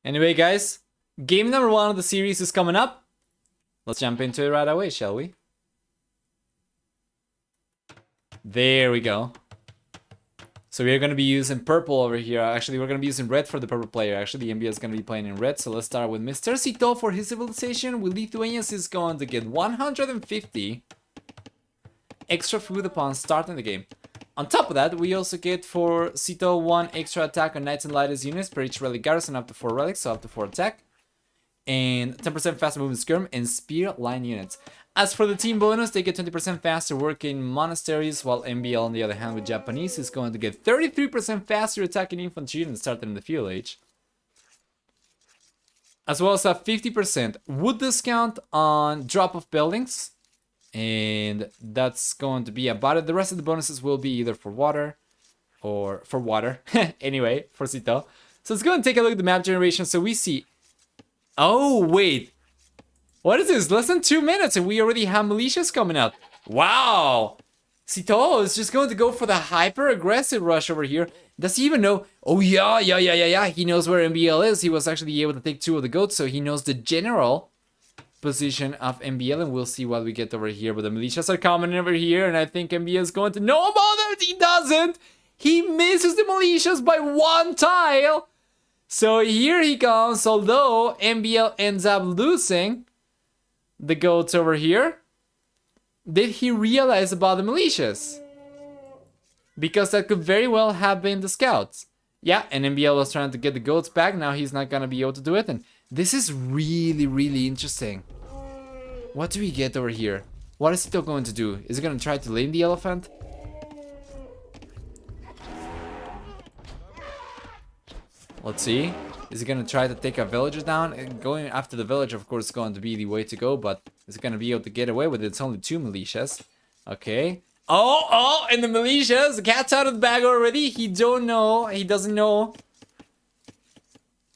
Anyway, guys, game number 1 of the series is coming up. Let's jump into it right away, shall we? There we go. So we're going to be using purple over here. Actually, we're going to be using red for the purple player. Actually, the MbL is going to be playing in red. So let's start with Mr. Sitaux for his civilization. With Lithuanians, is going to get 150 extra food upon starting the game. On top of that, we also get for Sitaux 1 extra attack on Knights and Lightest units per each relic garrison, up to 4 relics, so up to 4 attack. And 10% faster movement skirm and spear line units. As for the team bonus, they get 20% faster work in monasteries, while MbL, on the other hand, with Japanese, is going to get 33% faster attacking infantry units starting in the field age. As well as a 50% wood discount on drop-off buildings. And that's going to be about it. The rest of the bonuses will be either for water or for water. Anyway, for Sitaux. So let's go and take a look at the map generation. So we see... Oh, wait. What is this? Less than 2 minutes and we already have militias coming out. Wow. Sitaux is just going to go for the hyper-aggressive rush over here. Does he even know? Oh, yeah. He knows where MbL is. He was actually able to take 2 of the goats, so he knows the general position of MbL, and we'll see what we get over here. But the militias are coming over here, and I think MbL is going to know about it. He doesn't. He misses the militias by 1 tile. So here he comes, although MbL ends up losing the goats over here. Did he realize about the militias? Because that could very well have been the scouts. Yeah, and MbL was trying to get the goats back. Now he's not gonna be able to do it, and this is really interesting. What do we get over here? What is Sitaux going to do? Is he going to try to lame the elephant? Let's see. Is he going to try to take a villager down? And going after the villager, of course, is going to be the way to go, but is he going to be able to get away with it? It's only 2 militias. Okay. Oh, and the militias! The cat's out of the bag already. He don't know. He doesn't know.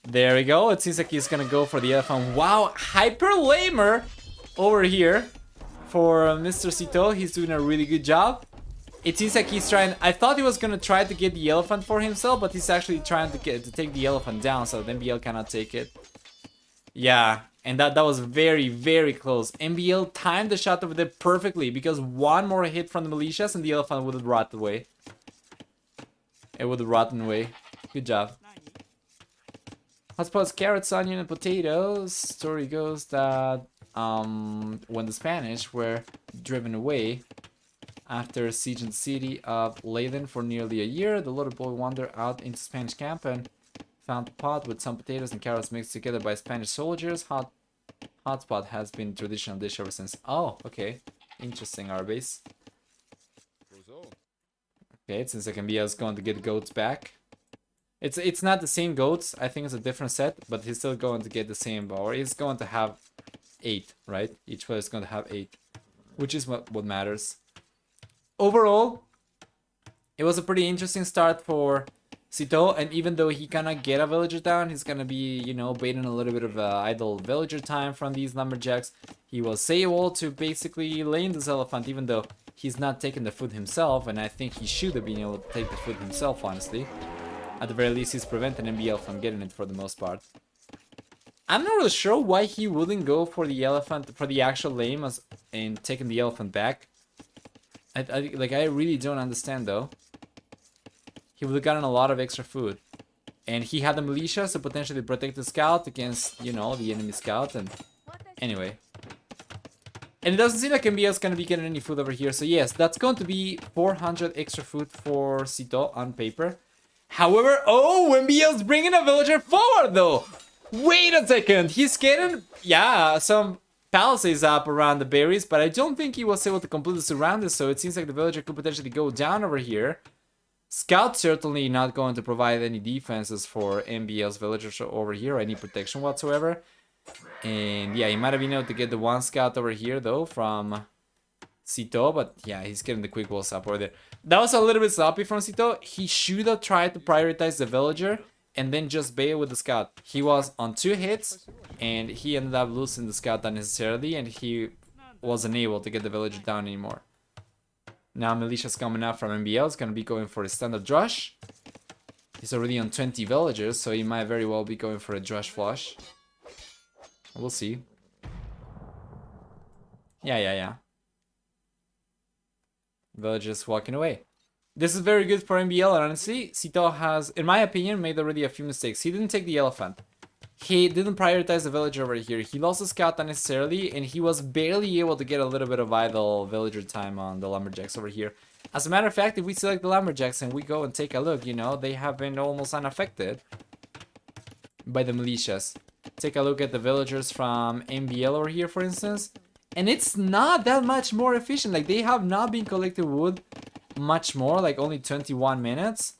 There we go. It seems like he's gonna go for the elephant. Wow, hyper lamer over here for Mr. Sitaux. He's doing a really good job. It seems like he's trying... I thought he was gonna try to get the elephant for himself, but he's actually trying to take the elephant down, so then MbL cannot take it. Yeah, and that was very close. MbL timed the shot over there perfectly, because 1 more hit from the militias and the elephant would have rotted away. It would have rotten away. Good job. Hotspots, carrots, onion, and potatoes. Story goes that when the Spanish were driven away after sieging the city of Leyden for nearly a year, the little boy wandered out into Spanish camp and found a pot with some potatoes and carrots mixed together by Spanish soldiers. Hotspot has been a traditional dish ever since. Oh, okay. Interesting, Arbase. Okay, it seems like MbL is going to get goats back. It's not the same goats. I think it's a different set, but he's still going to get the same power. He's going to have 8, right? Each player is going to have 8, which is what matters. Overall, it was a pretty interesting start for Sitaux, and even though he cannot get a villager down, he's gonna be, you know, baiting a little bit of idle villager time from these lumberjacks. He was able to basically lane this elephant, even though he's not taking the food himself, and I think he should have been able to take the food himself, honestly. At the very least, he's preventing MbL from getting it for the most part. I'm not really sure why he wouldn't go for the elephant, for the actual lame, and taking the elephant back. I really don't understand, though. He would have gotten a lot of extra food. And he had the militia, so potentially protect the scout against, you know, the enemy scout. And anyway. And it doesn't seem like MbL is going to be getting any food over here. So yes, that's going to be 400 extra food for Sitaux on paper. However, oh, MbL's bringing a villager forward, though. Wait a second. He's getting, yeah, some palisades up around the berries, but I don't think he was able to completely surround it. So it seems like the villager could potentially go down over here. Scout certainly not going to provide any defenses for MbL's villagers over here, any protection whatsoever. And yeah, he might have been able to get the 1 scout over here, though, from Sitaux, but yeah, he's getting the quick walls up over there. That was a little bit sloppy from Sitaux. He should have tried to prioritize the villager and then just bail with the scout. He was on 2 hits, and he ended up losing the scout unnecessarily, and he wasn't able to get the villager down anymore. Now militia's coming out from MbL. It's going to be going for a standard rush. He's already on 20 villagers, so he might very well be going for a Drush Flush. We'll see. Yeah. Villagers walking away. This is very good for MbL, and honestly, Sitaux has, in my opinion, made already a few mistakes. He didn't take the elephant. He didn't prioritize the villager over here. He lost the scout unnecessarily, and he was barely able to get a little bit of idle villager time on the lumberjacks over here. As a matter of fact, if we select the lumberjacks and we go and take a look, you know, they have been almost unaffected by the militias. Take a look at the villagers from MbL over here, for instance, and it's not that much more efficient. Like, they have not been collecting wood much more, like only 21 minutes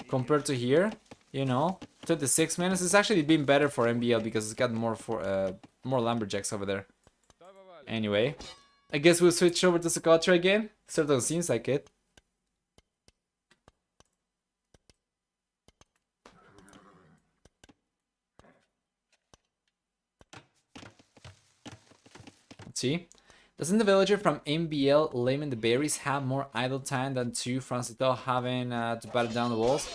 compared to here, you know. 26 minutes. It's actually been better for MbL because it's got more lumberjacks over there. Anyway, I guess we'll switch over to Socotra again. Certainly seems like it. Let's see. Doesn't the villager from MbL laying the berries have more idle time than two from Sitaux having to batter down the walls?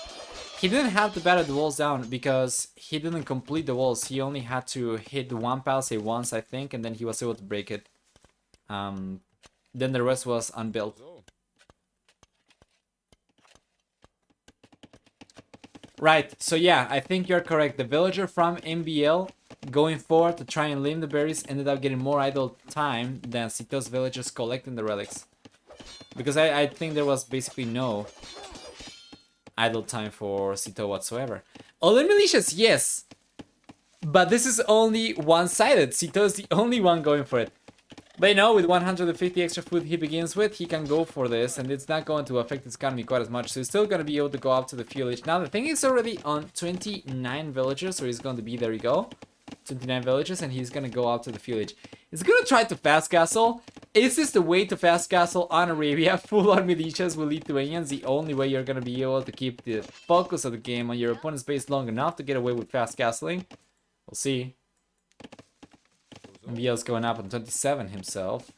He didn't have to batter the walls down because he didn't complete the walls. He only had to hit the one palisade once, I think, and then he was able to break it. Then the rest was unbuilt. Right, so yeah, I think you're correct. The villager from MbL going forward to try and limb the berries ended up getting more idle time than Sitaux's villagers collecting the relics. Because I think there was basically no idle time for Sitaux whatsoever. Other militias, yes, but this is only one-sided. Sitaux is the only one going for it. But you know, with 150 extra food he begins with, he can go for this, and it's not going to affect his economy quite as much. So he's still going to be able to go up to the village. Now the thing is already on 29 villagers, so he's going to be, there you go, 29 villagers, and he's going to go up to the village. He's going to try to fast castle. Is this the way to fast castle on Arabia? Full on militias with Lithuanians. The only way you're going to be able to keep the focus of the game on your opponent's base long enough to get away with fast castling. We'll see. MbL's going up on 27 himself.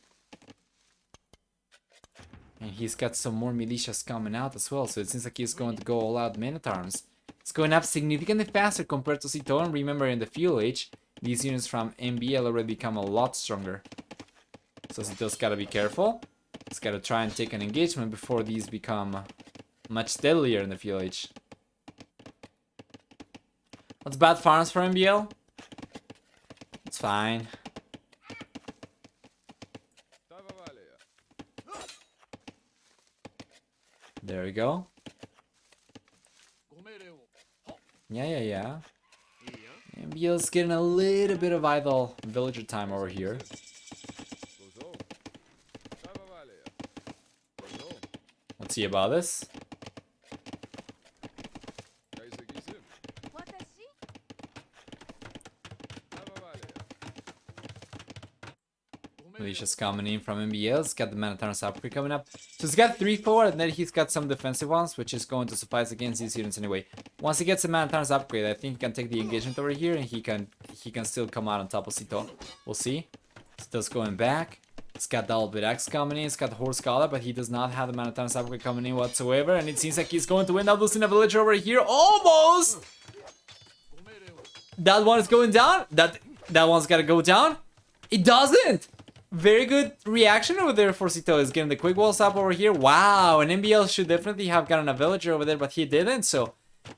And he's got some more militias coming out as well, so it seems like he's going to go all out men at arms. It's going up significantly faster compared to Sitaux, and remember in the fuel age, these units from MbL already become a lot stronger. So Sitaux's gotta be careful. He's gotta try and take an engagement before these become much deadlier in the fuel age. What's bad farms for MbL? It's fine. There we go. Yeah. MbL's getting a little bit of idle villager time over here. Let's see about this. Militia's coming in from MbL. He's got the Manatar's upgrade coming up. So he's got 3 forward, and then he's got some defensive ones, which is going to suffice against these units anyway. Once he gets the Manatar's upgrade, I think he can take the engagement over here, and he can still come out on top of Sitaux. We'll see. Sitaux's going back. He's got the Albert Axe coming in. He's got the Horse Scholar, but he does not have the Manatar's upgrade coming in whatsoever. And it seems like he's going to end up losing a villager over here. Almost! That one is going down. That one's got to go down. It doesn't! Very good reaction over there for Sitaux. He's getting the quick walls up over here. Wow, and MbL should definitely have gotten a villager over there, but he didn't. So,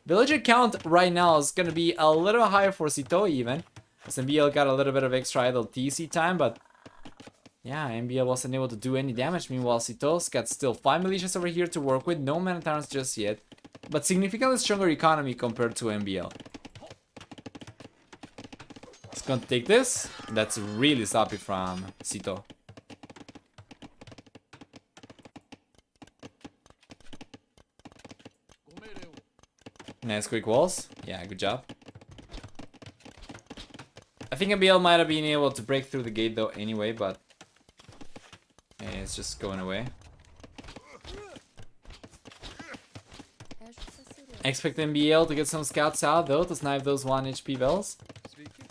villager count right now is going to be a little higher for Sitaux even. As MbL got a little bit of extra idle TC time, but yeah, MbL wasn't able to do any damage. Meanwhile, Sitaux's got still 5 militias over here to work with. No Manatarans just yet, but significantly stronger economy compared to MbL. Going to take this. That's really sloppy from Sitaux. Nice quick walls. Yeah, good job. I think MbL might have been able to break through the gate though anyway, but it's just going away. I expect MbL to get some scouts out though to snipe those 1 HP bells.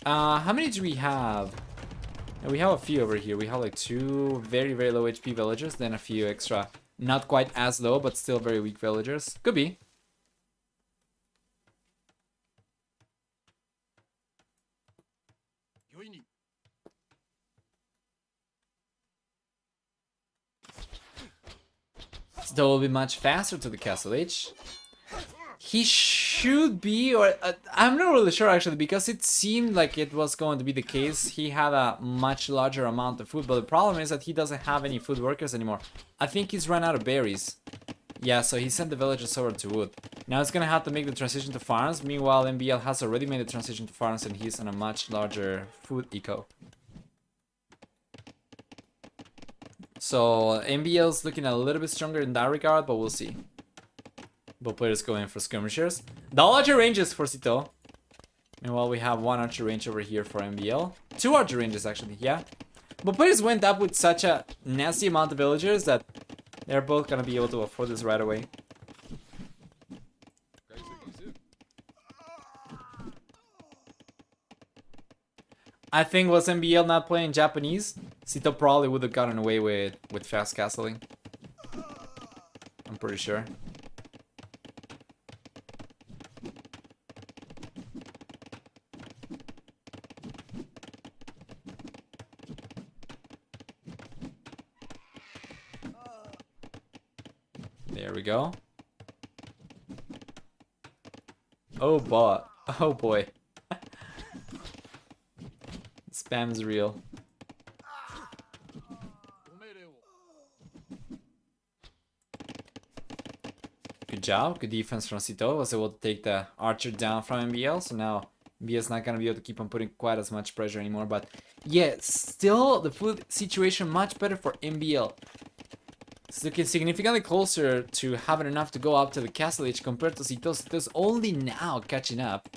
How many do we have? We have a few over here. We have like 2 very, very low HP villagers, then a few extra, not quite as low, but still very weak villagers. Could be. Sitaux will be much faster to the Castle Age. He should be, or I'm not really sure actually, because it seemed like it was going to be the case. He had a much larger amount of food, but the problem is that he doesn't have any food workers anymore. I think he's run out of berries. Yeah, so he sent the villagers over to wood. Now it's gonna have to make the transition to farms. Meanwhile, MbL has already made the transition to farms and he's on a much larger food eco. So MbL's looking a little bit stronger in that regard, but we'll see. Both players going for skirmishers. The archer ranges for Sitaux. Meanwhile, we have one archer range over here for MbL. Two archer ranges actually, yeah. But players went up with such a nasty amount of villagers that they're both gonna be able to afford this right away. I think was MbL not playing Japanese, Sitaux probably would have gotten away with fast castling. I'm pretty sure. There we go. Oh boy. Spam is real. Good job, good defense from Sitaux. Was able to take the archer down from MbL, so now MbL is not gonna be able to keep on putting quite as much pressure anymore. But yeah, still the food situation much better for MbL. It's looking significantly closer to having enough to go up to the Castle Age compared to Sitaux. Sitaux only now catching up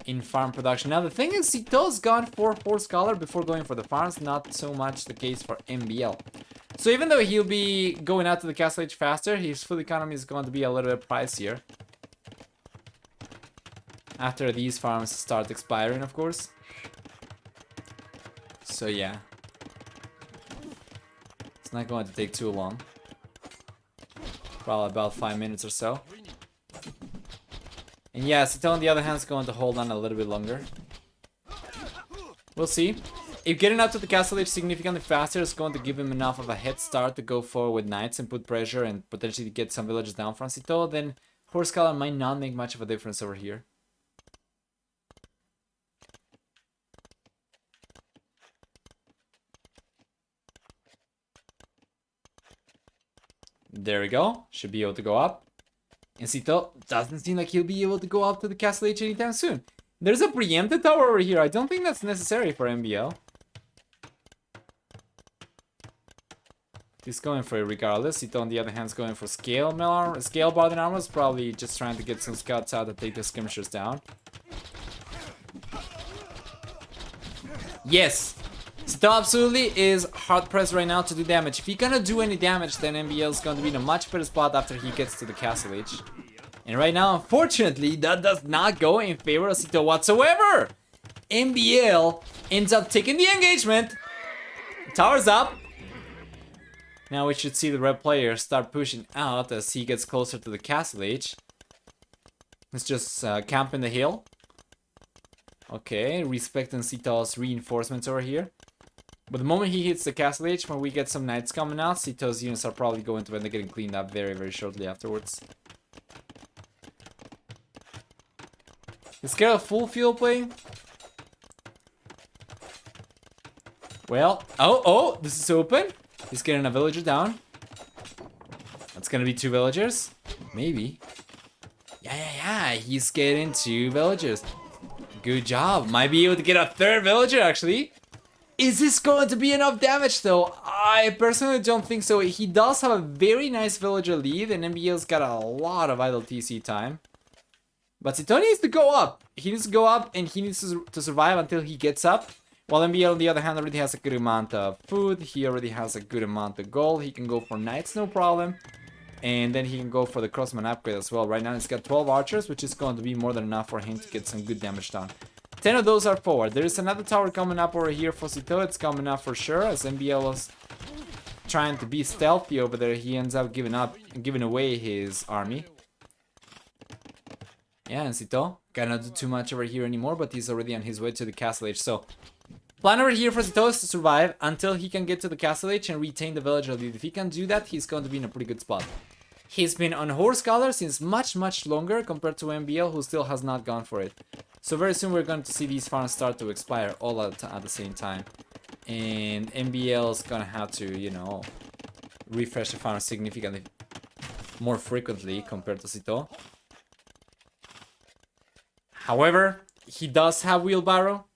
in farm production. Now the thing is, Sitaux's gone for Horse Collar before going for the farms, not so much the case for MbL. So even though he'll be going out to the Castle Age faster, his food economy is going to be a little bit pricier. After these farms start expiring, of course. So yeah. It's not going to take too long. Probably about 5 minutes or so. And yeah, Sitaux on the other hand is going to hold on a little bit longer. We'll see. If getting up to the Castle Age significantly faster is going to give him enough of a head start to go forward with knights and put pressure and potentially get some villages down from Sitaux, then Horse Collar might not make much of a difference over here. There we go. Should be able to go up. And Sitaux doesn't seem like he'll be able to go up to the Castle Age anytime soon. There's a preempted tower over here. I don't think that's necessary for MbL. He's going for it regardless. Sitaux on the other hand is going for scale barding armor. Is probably just trying to get some scouts out to take the skirmishers down. Yes! Sitaux absolutely is hard pressed right now to do damage. If he cannot do any damage, then MbL is going to be in a much better spot after he gets to the Castle Age. And right now, unfortunately, that does not go in favor of Sitaux whatsoever. MbL ends up taking the engagement. Tower's up. Now we should see the red player start pushing out as he gets closer to the Castle Age. Let's just camp in the hill. Okay, respecting Sitaux's reinforcements over here. But the moment he hits the Castle Age, when we get some knights coming out, Sitaux's units are probably going to end up getting cleaned up very, very shortly afterwards. Is there a full field play? Well, oh, this is open. He's getting a villager down. That's gonna be 2 villagers. Maybe. Yeah, he's getting 2 villagers. Good job. Might be able to get a 3rd villager, actually. Is this going to be enough damage, though? I personally don't think so. He does have a very nice villager lead, and MbL's got a lot of idle TC time. But Sitaux needs to go up. He needs to go up, and he needs to survive until he gets up. While MbL, on the other hand, already has a good amount of food. He already has a good amount of gold. He can go for knights, no problem. And then he can go for the crossman upgrade as well. Right now, he's got 12 archers, which is going to be more than enough for him to get some good damage done. 10 of those are forward. There is another tower coming up over here for Sitaux. It's coming up for sure, as MbL was trying to be stealthy over there. He ends up giving away his army. Yeah, and Sitaux cannot do too much over here anymore, but he's already on his way to the Castle Age. So Plan over here for Sitaux is to survive until he can get to the castle age and retain the villager lead. If he can do that, he's going to be in a pretty good spot. He's been on Horse Collar since much longer compared to MbL, who still has not gone for it. So very soon we're going to see these farms start to expire all at the same time. And MbL is gonna have to, you know, refresh the farm significantly more frequently compared to Sitaux. However, he does have Wheelbarrow.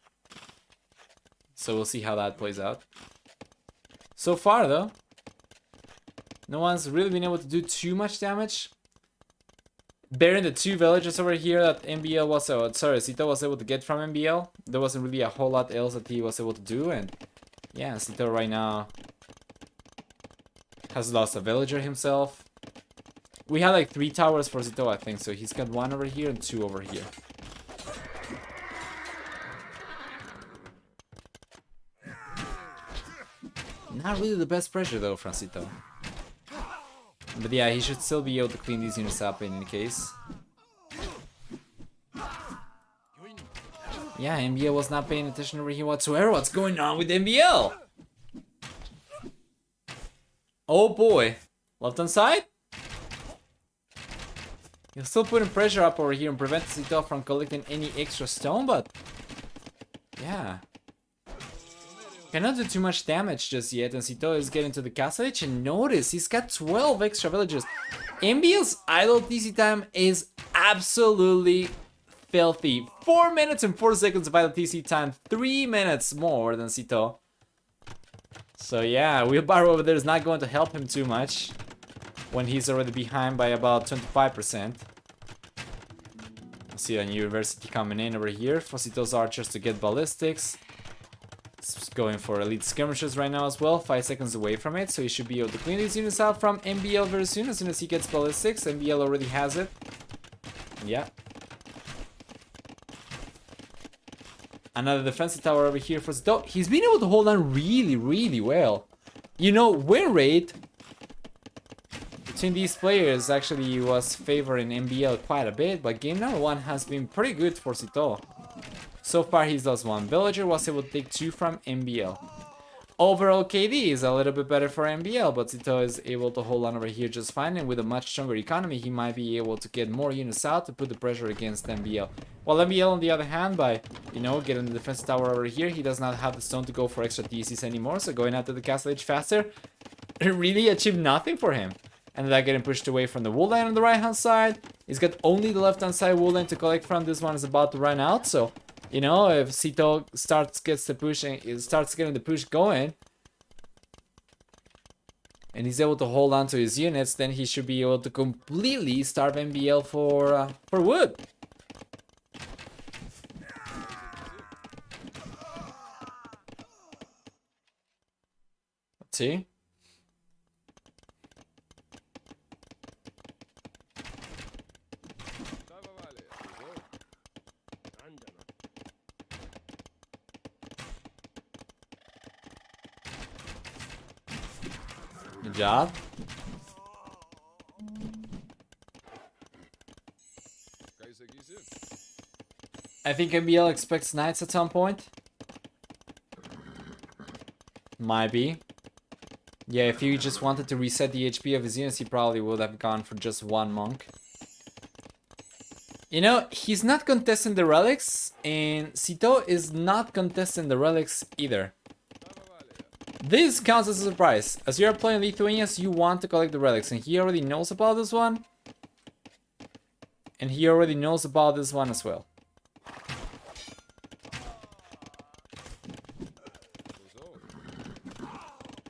So we'll see how that plays out. So far though, no one's really been able to do too much damage. Bearing the 2 villages over here that MbL was, Sitaux was able to get from MbL. There wasn't really a whole lot else that he was able to do, and yeah, Sitaux right now has lost a villager himself. We had like 3 towers for Sitaux, I think, so he's got 1 over here and 2 over here. Not really the best pressure though from Sitaux. But yeah, he should still be able to clean these units up in any case. Yeah, MbL was not paying attention over here whatsoever. What's going on with MbL? Oh boy. Left hand side? He's still putting pressure up over here and prevent Sitaux from collecting any extra stone, but yeah. Cannot do too much damage just yet, and Sitaux is getting to the castle age, and notice he's got 12 extra villagers. MbL's idle TC time is absolutely filthy. 4 minutes and 4 seconds of idle TC time, 3 minutes more than Sitaux. So yeah, Wheelbarrow over there is not going to help him too much when he's already behind by about 25%. See a new university coming in over here for Sitau's archers to get ballistics. It's going for elite skirmishers right now as well, 5 seconds away from it, so he should be able to clean these units out from MbL very soon as he gets ballistics. MbL already has it. Yeah. Another defensive tower over here for Sitaux. He's been able to hold on really well. You know, win rate between these players actually was favoring MbL quite a bit, but game number 1 has been pretty good for Sitaux. So far he's lost 1 villager, was able to take 2 from MbL. Overall KD is a little bit better for MbL, but Sitaux is able to hold on over here just fine, and with a much stronger economy he might be able to get more units out to put the pressure against MbL. While MbL on the other hand, by, you know, getting the defense tower over here, he does not have the stone to go for extra DCs anymore, so going after the castle age faster, it really achieved nothing for him. Ended up getting pushed away from the wool line on the right hand side. He's got only the left hand side wool line to collect from. This one is about to run out, so you know, if Sitaux starts getting the push going, and he's able to hold on to his units, then he should be able to completely starve MbL for wood. Let's see. Good job. I think MbL expects knights at some point. Might be. Yeah, if he just wanted to reset the HP of his units, he probably would have gone for just 1 monk. You know, he's not contesting the relics, and Sitaux is not contesting the relics either. This counts as a surprise. As you are playing Lithuanians, you want to collect the relics, and he already knows about this one. And he already knows about this one as well.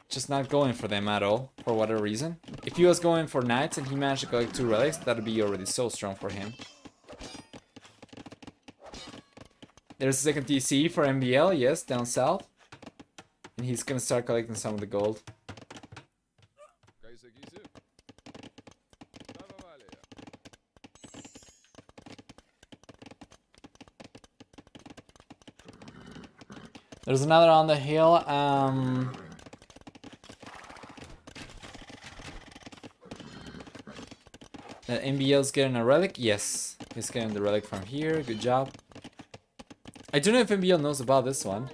Just not going for them at all, for whatever reason. If he was going for knights and he managed to collect 2 relics, that would be already so strong for him. There's a second TC for MbL, yes, down south. And he's gonna start collecting some of the gold. There's another on the hill. That MbL's getting a relic? Yes, he's getting the relic from here. Good job. I don't know if MbL knows about this one.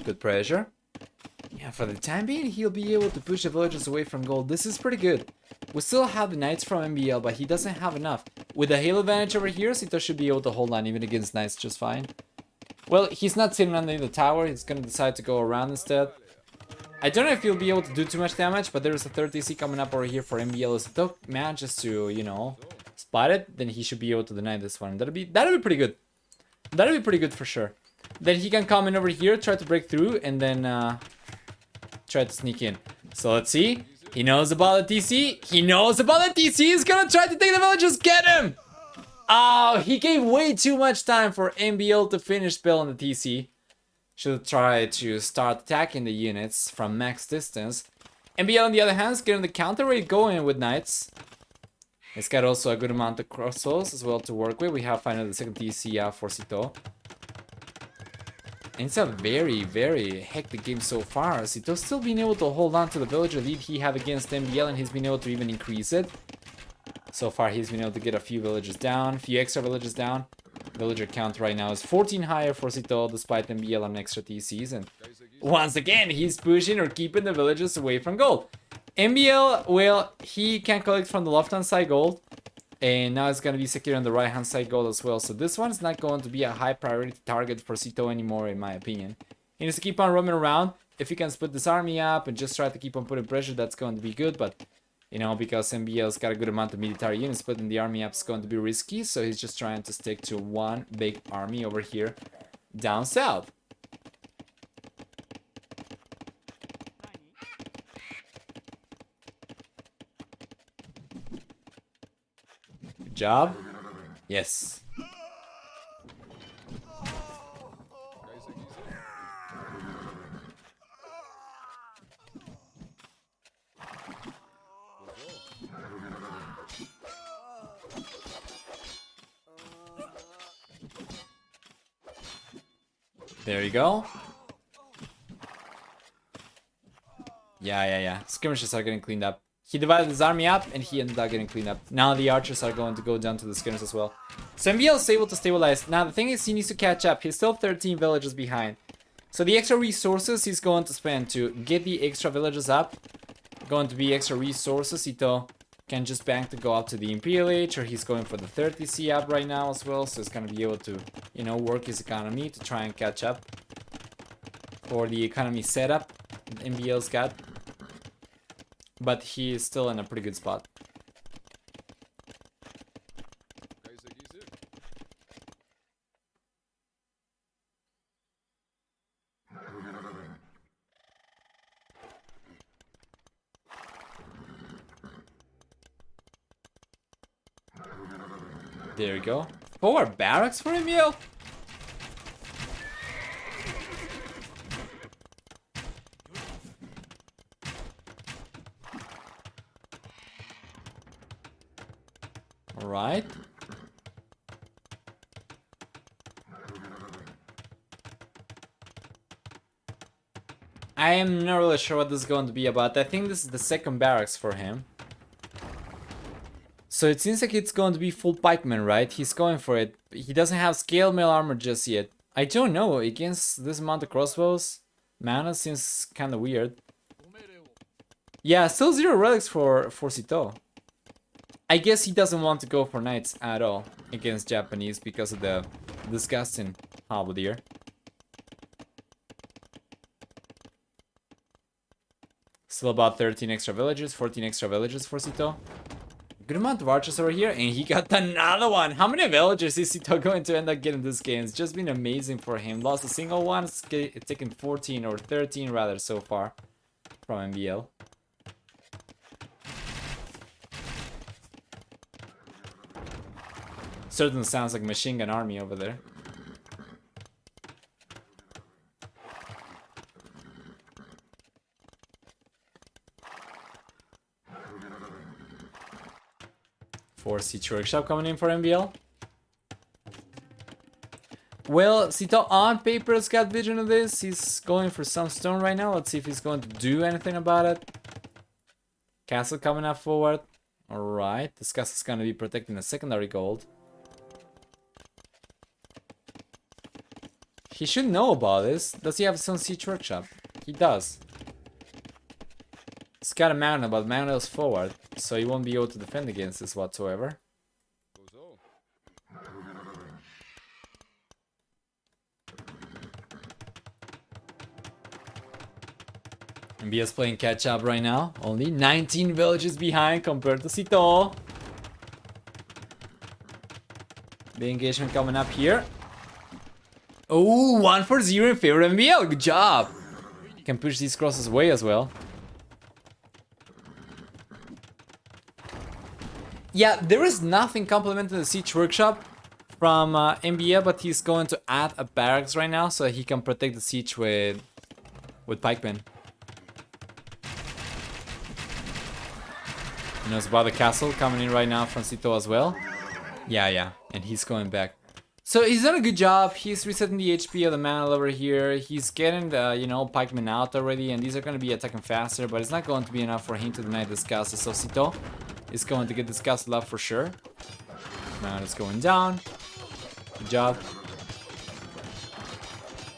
Good pressure. Yeah, for the time being, he'll be able to push the villagers away from gold. This is pretty good. We still have the knights from MbL, but he doesn't have enough. With the hail advantage over here, Sitaux should be able to hold on even against knights just fine. Well, he's not sitting underneath the tower. He's going to decide to go around instead. I don't know if he'll be able to do too much damage, but there's a 30C coming up over here for MbL. If Sitaux manages to, you know, spot it, then he should be able to deny this one. That'll be pretty good. That'll be pretty good for sure. Then he can come in over here, try to break through, and then try to sneak in. So let's see. He knows about the TC. He knows about the TC. He's gonna try to take the villagers. Get him! Oh, he gave way too much time for MbL to finish spell on the TC. Should try to start attacking the units from max distance. MbL on the other hand is getting the counter rate going with knights. It's got also a good amount of crossbows as well to work with. We have finally the second TC out for Sitaux. And it's a very, very hectic game so far. Sitaux still being able to hold on to the villager lead he had against MbL, and he's been able to even increase it. So far, he's been able to get a few villagers down, a few extra villagers down. Villager count right now is 14 higher for Sitaux, despite MbL on extra TCs. And once again, he's pushing or keeping the villagers away from gold. MbL, well, he can collect from the left-hand side gold. And now it's going to be secure on the right-hand side gold as well. So this one's not going to be a high priority target for Sitaux anymore, in my opinion. He needs to keep on roaming around. If he can split this army up and just try to keep on putting pressure, that's going to be good. But, you know, because MbL's got a good amount of military units, splitting the army up is going to be risky. So he's just trying to stick to one big army over here down south. Job? Yes. There you go. Yeah. Skirmishes are getting cleaned up. He divided his army up, and he ended up getting cleaned up. Now the archers are going to go down to the skirmishers as well. So MbL is able to stabilize. Now the thing is, he needs to catch up. He's still 13 villages behind. So the extra resources he's going to spend to get the extra villages up, going to be extra resources. Sitaux can just bank to go up to the Imperial Age, or he's going for the 30C up right now as well. So he's going to be able to, you know, work his economy to try and catch up for the economy setup MbL's got. But he is still in a pretty good spot. There we go. 4 barracks for MbL? Alright. I am not really sure what this is going to be about. I think this is the second barracks for him. So it seems like it's going to be full pikeman, right? He's going for it. He doesn't have scale mail armor just yet. I don't know. Against this amount of crossbows, mana seems kind of weird. Yeah, still 0 relics for Sitaux. I guess he doesn't want to go for knights at all against Japanese because of the disgusting halberdier. Still about 13 extra villages, 14 extra villages for Sitaux. Good amount of archers over here, and he got another one. How many villagers is Sitaux going to end up getting this game? It's just been amazing for him. Lost a single one, it's taken 14 or 13 rather so far from MbL. Certainly sounds like machine gun army over there. For Siege Workshop coming in for MbL. Well, Sitaux on paper has got vision of this. He's going for some stone right now. Let's see if he's going to do anything about it. Castle coming up forward. Alright, this castle is going to be protecting the secondary gold. He should know about this. Does he have his own siege workshop? He does. He's got a Magna, but Magna's forward, so he won't be able to defend against this whatsoever. MbL is playing catch up right now. Only 19 villages behind compared to Sitaux. The engagement coming up here. Oh, 1-0 in favor of MbL. Good job. Can push these crosses away as well. Yeah, there is nothing complementing the siege workshop from MbL, but he's going to add a barracks right now so he can protect the siege with pikemen. He knows about the castle coming in right now from Sitaux as well. Yeah, and he's going back. So he's done a good job. He's resetting the HP of the man over here. He's getting the, you know, pikemen out already, and these are going to be attacking faster, but it's not going to be enough for him to deny this castle. So Sitaux is going to get this castle up for sure. Man is going down. Good job.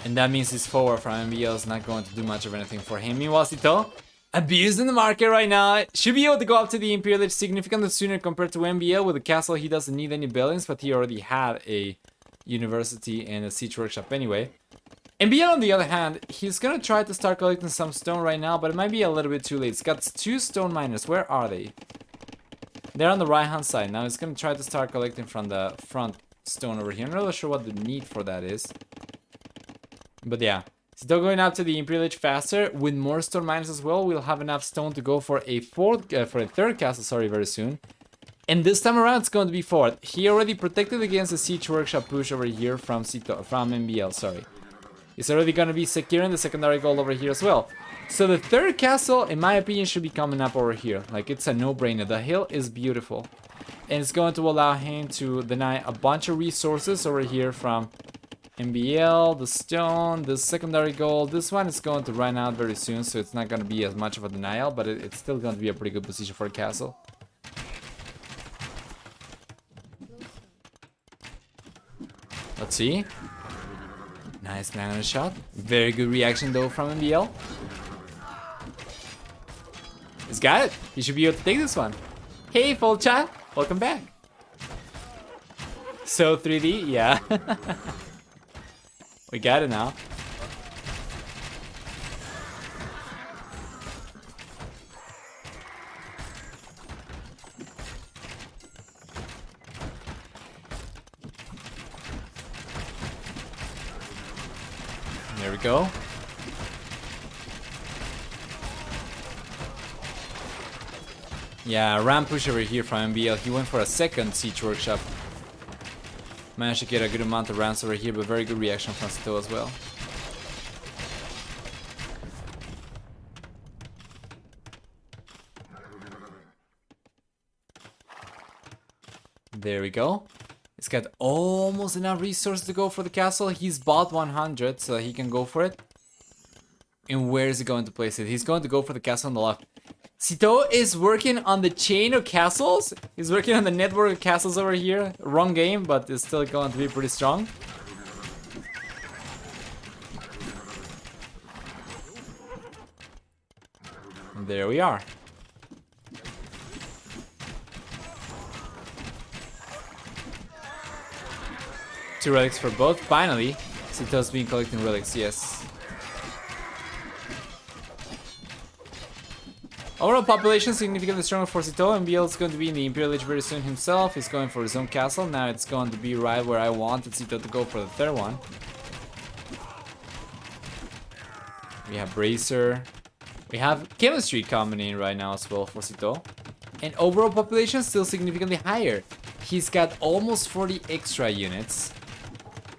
And that means his forward from MbL is not going to do much of anything for him. Meanwhile, Sitaux, abused in the market right now. Should be able to go up to the Imperial Age significantly sooner compared to MbL. With the castle, he doesn't need any buildings, but he already had a university and a siege workshop anyway. MbL, on the other hand, he's gonna try to start collecting some stone right now, but it might be a little bit too late. He's got 2 stone miners. Where are they? They're on the right hand side. Now he's gonna try to start collecting from the front stone over here. I'm not really sure what the need for that is. But yeah. Still going up to the Imperial Age faster with more stone miners as well. We'll have enough stone to go for a third castle, sorry, very soon. And this time around, it's going to be forward. He already protected against the siege workshop push over here from MbL, sorry. He's already going to be securing the secondary goal over here as well. So the third castle, in my opinion, should be coming up over here. Like, it's a no-brainer. The hill is beautiful. And it's going to allow him to deny a bunch of resources over here from MbL, the stone, the secondary gold. This one is going to run out very soon, so it's not going to be as much of a denial, but it's still going to be a pretty good position for a castle. Let's see. Nice Magna shot. Very good reaction though from MbL. He's got it. He should be able to take this one. Hey, full chat. Welcome back. So 3D, yeah. We got it now. There we go. Yeah, ram push over here from MbL. He went for a second siege workshop. Managed to get a good amount of rounds over here, but very good reaction from Sitaux as well. There we go. He's got almost enough resources to go for the castle. He's bought 100, so he can go for it. And where is he going to place it? He's going to go for the castle on the left. Sitaux is working on the chain of castles. He's working on the network of castles over here. Wrong game, but it's still going to be pretty strong. And there we are. Two relics for both. Finally, Sitaux's been collecting relics, yes. Overall population significantly stronger for Sitaux. MbL is going to be in the Imperial Age very soon himself. He's going for his own castle. Now it's going to be right where I wanted Sitaux to go for the third one. We have Bracer. We have Chemistry coming in right now as well for Sitaux. And overall population still significantly higher. He's got almost 40 extra units.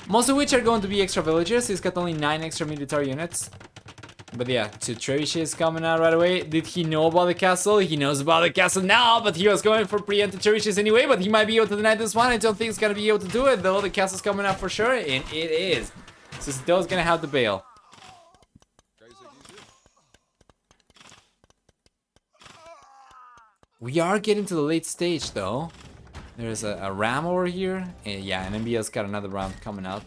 Most of which are going to be extra villagers. He's got only 9 extra military units. But yeah, two trebuchets coming out right away. Did he know about the castle? He knows about the castle now, but he was going for preempted trebuchets anyway. But he might be able to deny this one. I don't think he's gonna be able to do it, though. The castle's coming out for sure, and it is. So Sitaux is gonna have to bail. We are getting to the late stage, though. There's a ram over here. And yeah, and MbL's got another ram coming out.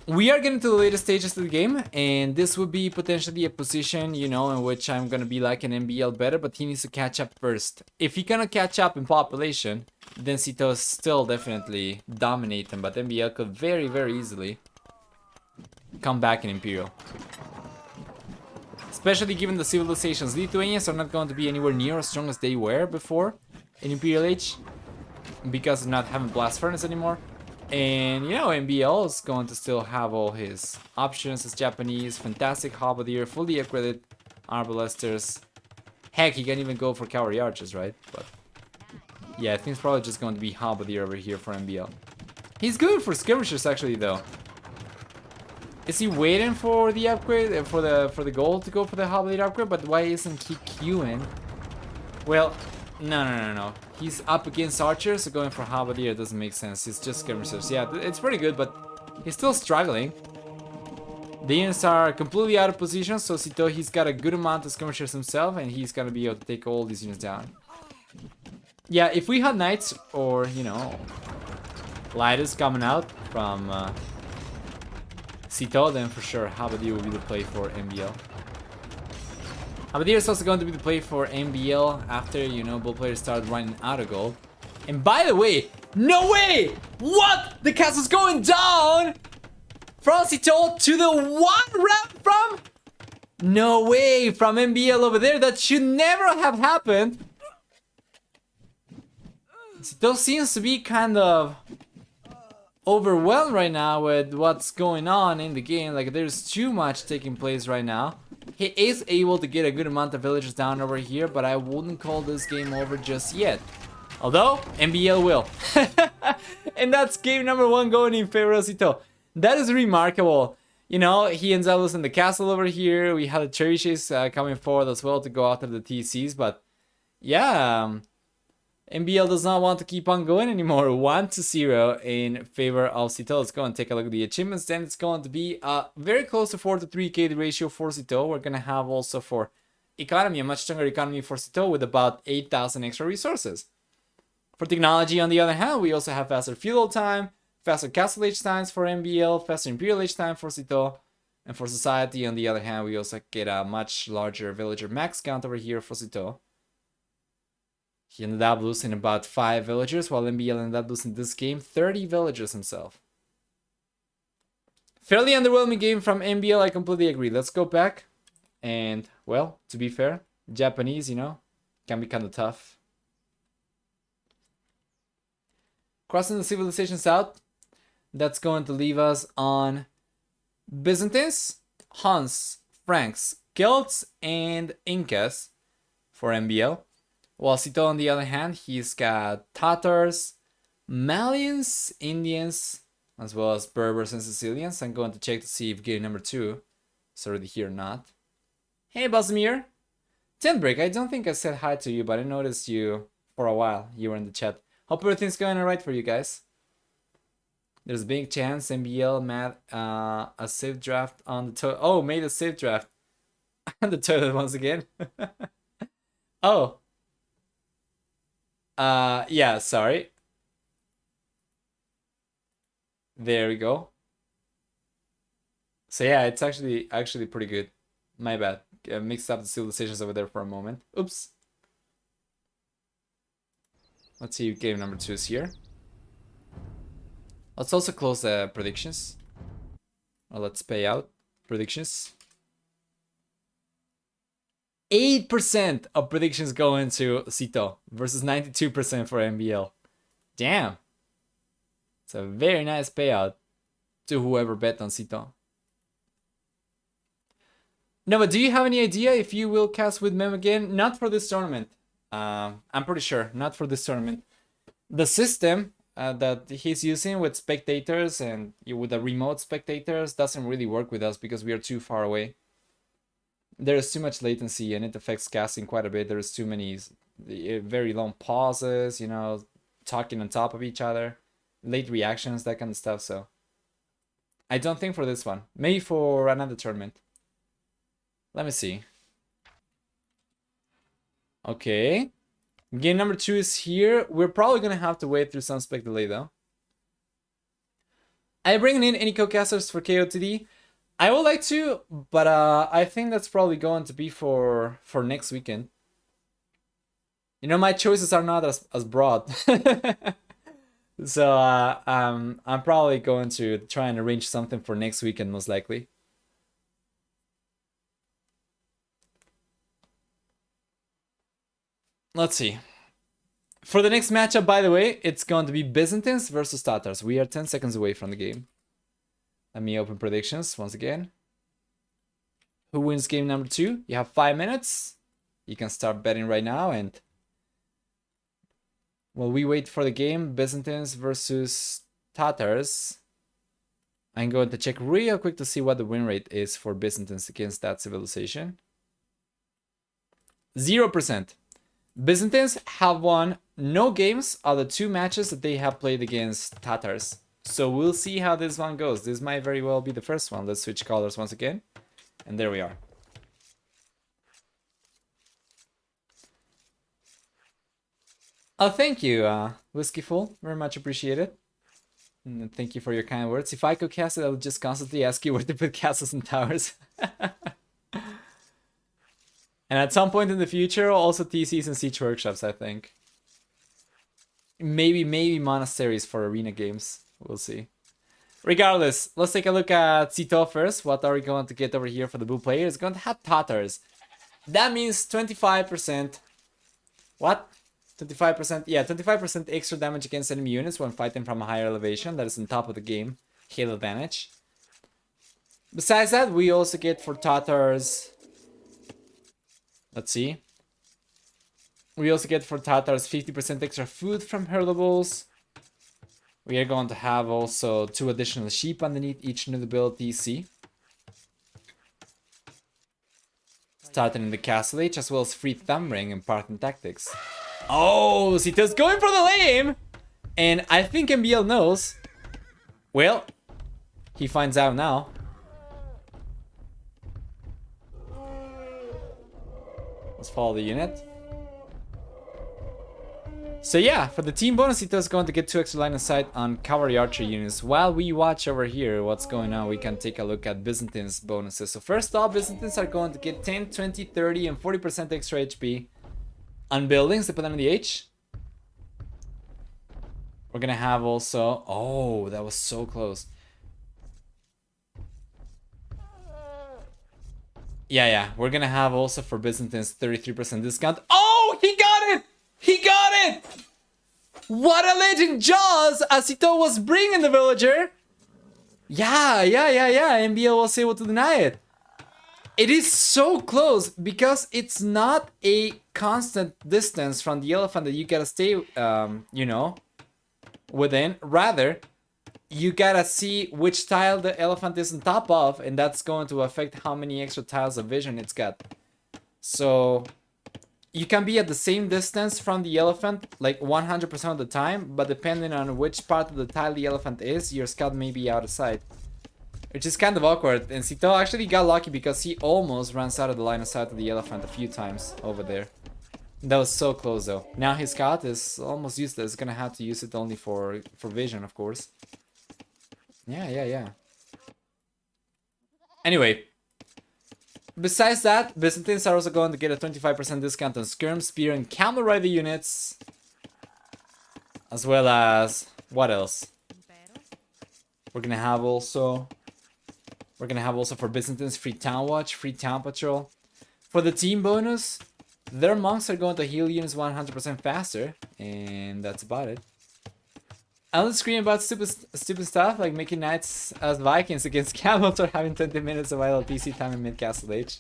we are getting to the later stages of the game, and this would be potentially a position, you know, in which I'm gonna be like an MbL better, but he needs to catch up first. If he cannot catch up in population, then Sitaux still definitely dominate him, but MbL could very, very easily come back in Imperial. Especially given the civilizations. Lithuanians are not going to be anywhere near as strong as they were before in Imperial Age, because of not having Blast Furnace anymore. And, you know, MbL is going to still have all his options as Japanese. Fantastic Halberdier, fully upgraded Arbalesters. Heck, he can even go for Cavalry Archers, right? But yeah, I think it's probably just going to be Halberdier over here for MbL. He's good for Skirmishers, actually, though. Is he waiting for the upgrade, for the gold to go for the Halberdier upgrade? But why isn't he queuing? Well, no. He's up against archers, so going for Halberdier doesn't make sense. It's just skirmishers. Yeah, it's pretty good, but he's still struggling. The units are completely out of position, so Sitaux, he's got a good amount of skirmishers himself, and he's gonna be able to take all these units down. Yeah, if we had knights or, you know, lighters coming out from Sitaux, then for sure Halberdier will be the play for MbL. Halberdier is also going to be the play for MbL after, you know, both players start running out of gold. And by the way, no way! What? The castle's going down from Sitaux to the one rep from? No way! From MbL over there. That should never have happened. Sitaux seems to be kind of overwhelmed right now with what's going on in the game. Like, there's too much taking place right now. He is able to get a good amount of villagers down over here, but I wouldn't call this game over just yet. Although, MbL will. And that's game number 1 going in favor of Sitaux. That is remarkable. You know, he ends up losing the castle over here. We had the cherishes coming forward as well to go after the TCs, but yeah, MbL does not want to keep on going anymore. 1-0 in favor of Sitaux. Let's go and take a look at the achievements. Then it's going to be very close to 4-3 KD ratio for Sitaux. We're going to have also for economy, a much stronger economy for Sitaux with about 8,000 extra resources. For technology, on the other hand, we also have faster feudal time, faster castle age times for MbL, faster imperial age time for Sitaux. And for society, on the other hand, we also get a much larger villager max count over here for Sitaux. He ended up losing about 5 villagers, while MbL ended up losing this game 30 villagers himself. Fairly underwhelming game from MbL, I completely agree. Let's go back. And, well, to be fair, Japanese, you know, can be kind of tough. Crossing the civilizations out, that's going to leave us on Byzantines, Huns, Franks, Celts, and Incas for MbL. While Sitaux, on the other hand, he's got Tatars, Malians, Indians, as well as Berbers and Sicilians. I'm going to check to see if game number 2 is already here or not. Hey, Bazimir. Tentbreak, I don't think I said hi to you, but I noticed you for a while. You were in the chat. Hope everything's going alright for you guys. There's a big chance MbL made a safe draft on the toilet. Oh, made a safe draft on the toilet once again. Oh. Yeah, sorry. There we go. So yeah, it's actually pretty good. My bad. I mixed up the civilizations over there for a moment. Oops. Let's see if game number 2 is here. Let's also close the predictions. Or let's pay out predictions. 8% of predictions go into Sitaux versus 92% for MbL. Damn. It's a very nice payout to whoever bet on Sitaux. No, but do you have any idea if you will cast with Mem again? Not for this tournament. I'm pretty sure. Not for this tournament. The system that he's using with spectators and with the remote spectators doesn't really work with us because we are too far away. There's too much latency and it affects casting quite a bit. There's too many very long pauses, you know, talking on top of each other, late reactions, that kind of stuff. So I don't think for this one. Maybe for another tournament. Let me see. Okay. Game number 2 is here. We're probably going to have to wait through some spec delay though. I bring in any co-casters for KOTD. I would like to, but I think that's probably going to be for next weekend. You know, my choices are not as broad. So I'm probably going to try and arrange something for next weekend, most likely. Let's see. For the next matchup, by the way, it's going to be Byzantines versus Tatars. We are 10 seconds away from the game. Let me open predictions once again. Who wins game number 2? You have 5 minutes. You can start betting right now. And while we wait for the game, Byzantines versus Tatars, I'm going to check real quick to see what the win rate is for Byzantines against that civilization. 0%. Byzantines have won no games out of the 2 matches that they have played against Tatars. So we'll see how this one goes. This might very well be the first one. Let's switch colors once again. And there we are. Oh, thank you, Whiskeyful. Very much appreciated. And thank you for your kind words. If I could cast it, I would just constantly ask you where to put castles and towers. And at some point in the future, also TCs and siege workshops, I think. Maybe monasteries for arena games. We'll see. Regardless, let's take a look at Sitaux first. What are we going to get over here for the blue player? It's going to have Tatars. That means 25%. What? 25%? Yeah, 25% extra damage against enemy units when fighting from a higher elevation. That is on top of the game. Hail advantage. Besides that, we also get for Tatars... Let's see. We also get for Tatars 50% extra food from herdables. We are going to have also 2 additional sheep underneath each new ability C. Starting in the Castle Age, as well as free thumb ring and partner tactics. Oh, Sitau's going for the lame! And I think MbL knows. Well, he finds out now. Let's follow the unit. So yeah, for the team bonus, Sitaux is going to get 2 extra line of sight on cavalry archer units. While we watch over here what's going on, we can take a look at Byzantines bonuses. So first off, Byzantines are going to get 10, 20, 30, and 40% extra HP on buildings, depending on the age. We're gonna have also... Oh, that was so close. Yeah, we're gonna have also for Byzantines 33% discount. Oh, he got it! He got it! What a legend, Jaws! As Sitaux was bringing the villager. Yeah. MbL was able to deny it. It is so close because it's not a constant distance from the elephant that you gotta stay, you know, within. Rather, you gotta see which tile the elephant is on top of, and that's going to affect how many extra tiles of vision it's got. So you can be at the same distance from the elephant like 100% of the time, but depending on which part of the tile the elephant is, your scout may be out of sight. Which is kind of awkward, and Sitaux actually got lucky because he almost runs out of the line of sight of the elephant a few times over there. That was so close though. Now his scout is almost useless. Gonna have to use it only for vision, of course. Yeah. Anyway, besides that, Byzantines are also going to get a 25% discount on Skirm, Spear, and Camel Rider units. As well as... what else? We're gonna have also for Byzantines free Town Watch, free Town Patrol. For the team bonus, their monks are going to heal units 100% faster. And that's about it. I don't scream about stupid stuff like making knights as Vikings against camels or having 20 minutes of idle PC time in mid-castle age.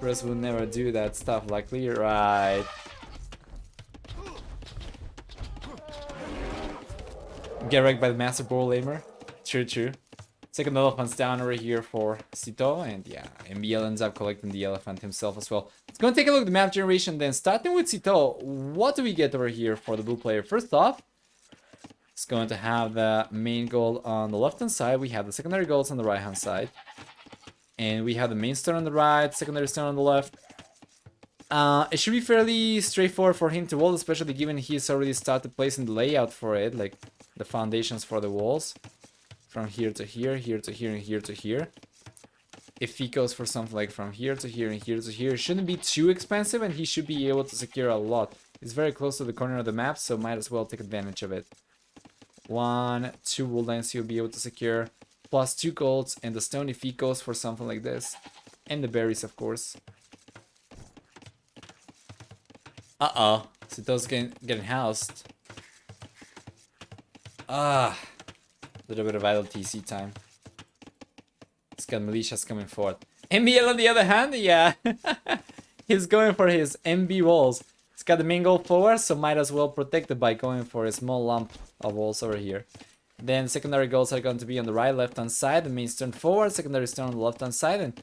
Pros will never do that stuff likely, right? Get wrecked by the Master Boar Lamer. True. Second elephant's down over here for Sitaux, and yeah, MbL ends up collecting the elephant himself as well. Let's go and take a look at the map generation then. Starting with Sitaux, what do we get over here for the blue player? First off, it's going to have the main gold on the left hand side. We have the secondary golds on the right hand side. And we have the main stone on the right, secondary stone on the left. It should be fairly straightforward for him to wall, especially given he's already started placing the layout for it, like the foundations for the walls. from here to here, here to here, and here to here. If he goes for something like from here to here and here to here, it shouldn't be too expensive, and he should be able to secure a lot. It's very close to the corner of the map, so might as well take advantage of it. 1, 2 wool lines he'll be able to secure, plus 2 golds, and the stone if he goes for something like this. And the berries, of course. Uh-oh. Sitaux getting housed. Ah. Little bit of idle TC time. He's got militias coming forward. MbL on the other hand, yeah. He's going for his MB walls. He's got the main goal forward, so might as well protect it by going for a small lump of walls over here. Then secondary goals are going to be on the right, left hand side. The main stone forward, secondary stone on the left hand side. And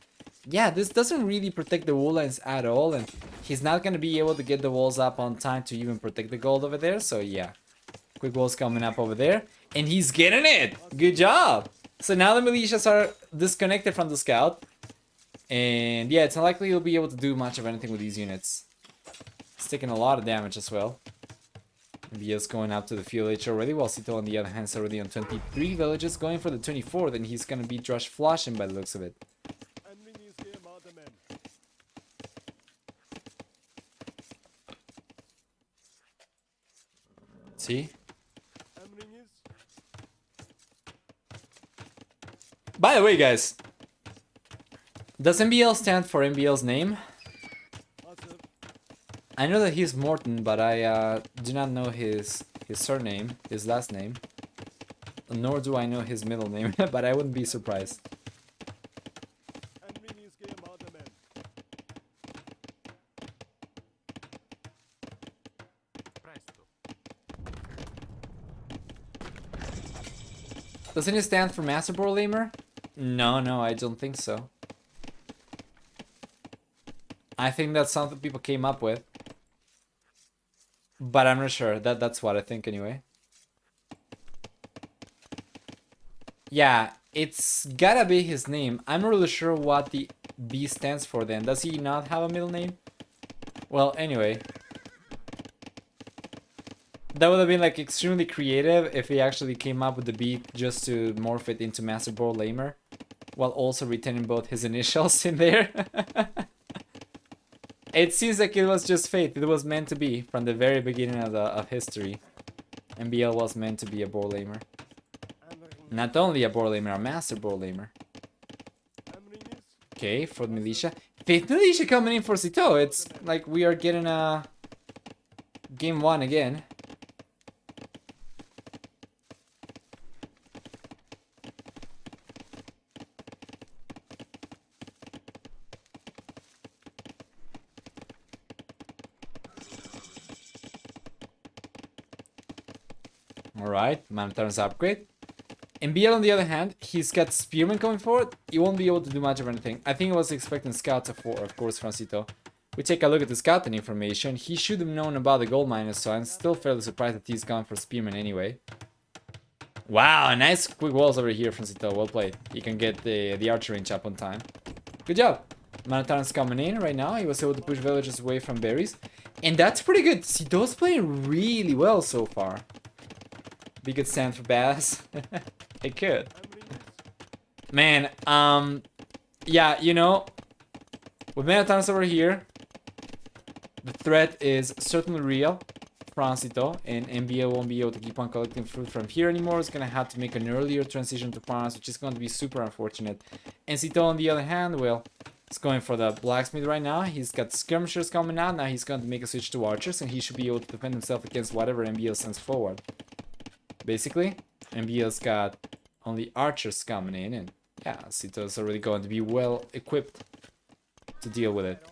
yeah, this doesn't really protect the wool lines at all. And he's not going to be able to get the walls up on time to even protect the gold over there. So yeah, quick walls coming up over there. And he's getting it! Good job! So now the militias are disconnected from the scout. And yeah, it's unlikely he'll be able to do much of anything with these units. It's taking a lot of damage as well. MbL's going up to the field H already, while Sitaux on the other hand is already on 23 villages, going for the 24, then he's gonna be Drush flushing by the looks of it. See? By the way, guys, does MbL stand for MbL's name? I know that he's Morton, but I do not know his surname, his last name. Nor do I know his middle name, but I wouldn't be surprised. Doesn't it stand for Master Borlamer? No, I don't think so. I think that's something people came up with. But I'm not sure. That's what I think anyway. Yeah, it's gotta be his name. I'm not really sure what the B stands for then. Does he not have a middle name? Well, anyway. That would have been like extremely creative if he actually came up with the B just to morph it into Master Borlamer, while also retaining both his initials in there. It seems like it was just fate. It was meant to be from the very beginning of history. MbL was meant to be a Borlamer. Not only a Borlamer, a Master Borlamer. Okay, for the militia. Faith militia coming in for Sitaux. It's like we are getting a game 1 again. Alright, Mantar's upgrade. MbL on the other hand, he's got Spearman coming forward. He won't be able to do much of anything. I think he was expecting scouts of course, from Sitaux. We take a look at the scouting information. He should have known about the gold miners, so I'm still fairly surprised that he's gone for Spearman anyway. Wow, nice quick walls over here from Sitaux. Well played. He can get the archer range up on time. Good job. Manatar's coming in right now. He was able to push villagers away from berries. And that's pretty good. Sitau's playing really well so far. Be good stand for Bass. It could. Man, yeah, you know, with Manatar's over here, the threat is certainly real from Sitaux, and MbL won't be able to keep on collecting fruit from here anymore. It's gonna have to make an earlier transition to farms, which is going to be super unfortunate. And Sitaux, on the other hand, well, he's going for the blacksmith right now. He's got skirmishers coming out. Now he's going to make a switch to archers, and he should be able to defend himself against whatever MbL sends forward. Basically, MbL's got only archers coming in, and yeah, Sitau's already going to be well equipped to deal with it.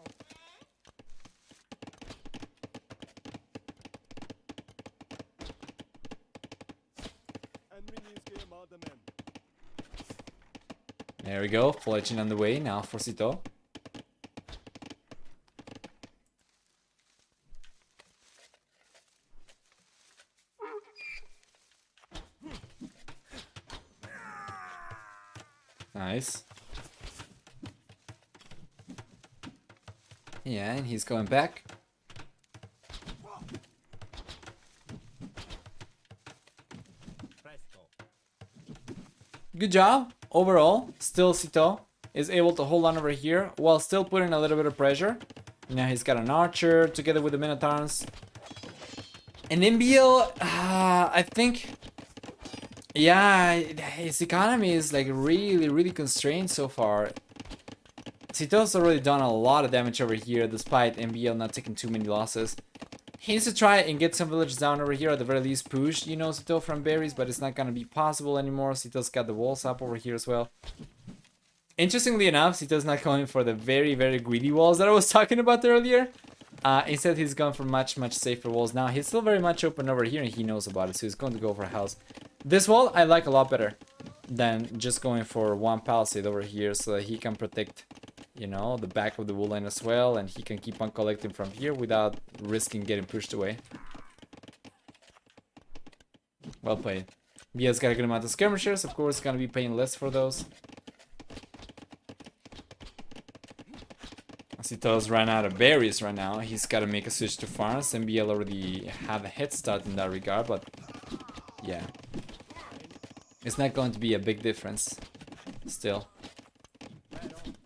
There we go, fledging on the way now for Sitaux. Nice. Yeah, and he's going back. good job overall. Still Sitaux is able to hold on over here while still putting a little bit of pressure. Now he's got an archer together with the Minotaurs. And MbL, I think, yeah, his economy is like really constrained so far. Sitau's already done a lot of damage over here despite MbL not taking too many losses. He needs to try and get some villages down over here, at the very least push, you know, Sitaux from berries, but it's not gonna be possible anymore. Sitau's got the walls up over here as well. Interestingly enough, Sitau's not going for the very greedy walls that I was talking about earlier. Instead, he's gone for much safer walls. Now, he's still very much open over here, and he knows about it, so he's going to go for a house. This wall, I like a lot better than just going for one palisade over here, so that he can protect, you know, the back of the wool line as well, and he can keep on collecting from here without risking getting pushed away. Well played. MbL's got a good amount of skirmishers, of course, gonna be paying less for those. Sitau's ran out of berries right now. He's got to make a switch to farms. MbL already have a head start in that regard, but yeah, it's not going to be a big difference. Still,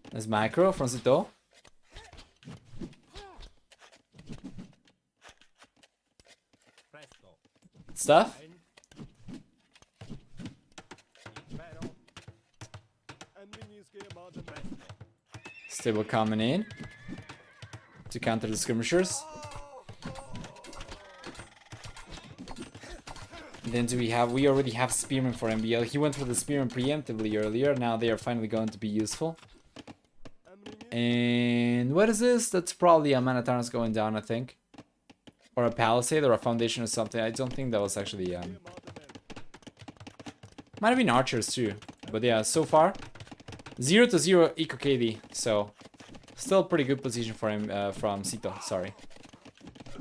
there's macro from Sitaux. Stuff. Stable coming in to counter the skirmishers. And then we already have Spearman for MbL. He went for the Spearman preemptively earlier. Now they are finally going to be useful. And what is this? That's probably a Minotaurus going down, I think. Or a Palisade or a Foundation or something. I don't think that was actually... Might have been Archers too. But yeah, so far 0-0 eco KD. So still pretty good position for him from Sitaux, sorry.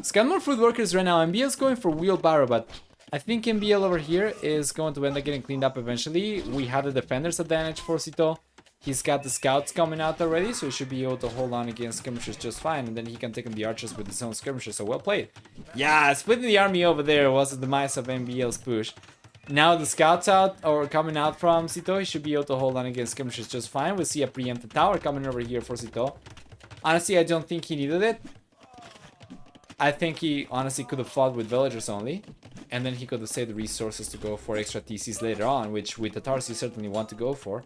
Scudmore Fruit Workers right now. MbL's going for Wheelbarrow, but I think MbL over here is going to end up getting cleaned up eventually. We have the defender's advantage for Sitaux. He's got the scouts coming out already, so he should be able to hold on against skirmishers just fine. And then he can take on the archers with his own skirmishers, so well played. Yeah, splitting the army over there was the demise of MbL's push. Now the scouts out, or coming out from Sitaux, he should be able to hold on against skirmishers just fine. We see a preempted tower coming over here for Sitaux. Honestly, I don't think he needed it. I think he honestly could have fought with villagers only. And then he could have saved the resources to go for extra TCs later on, which with the towers you certainly want to go for.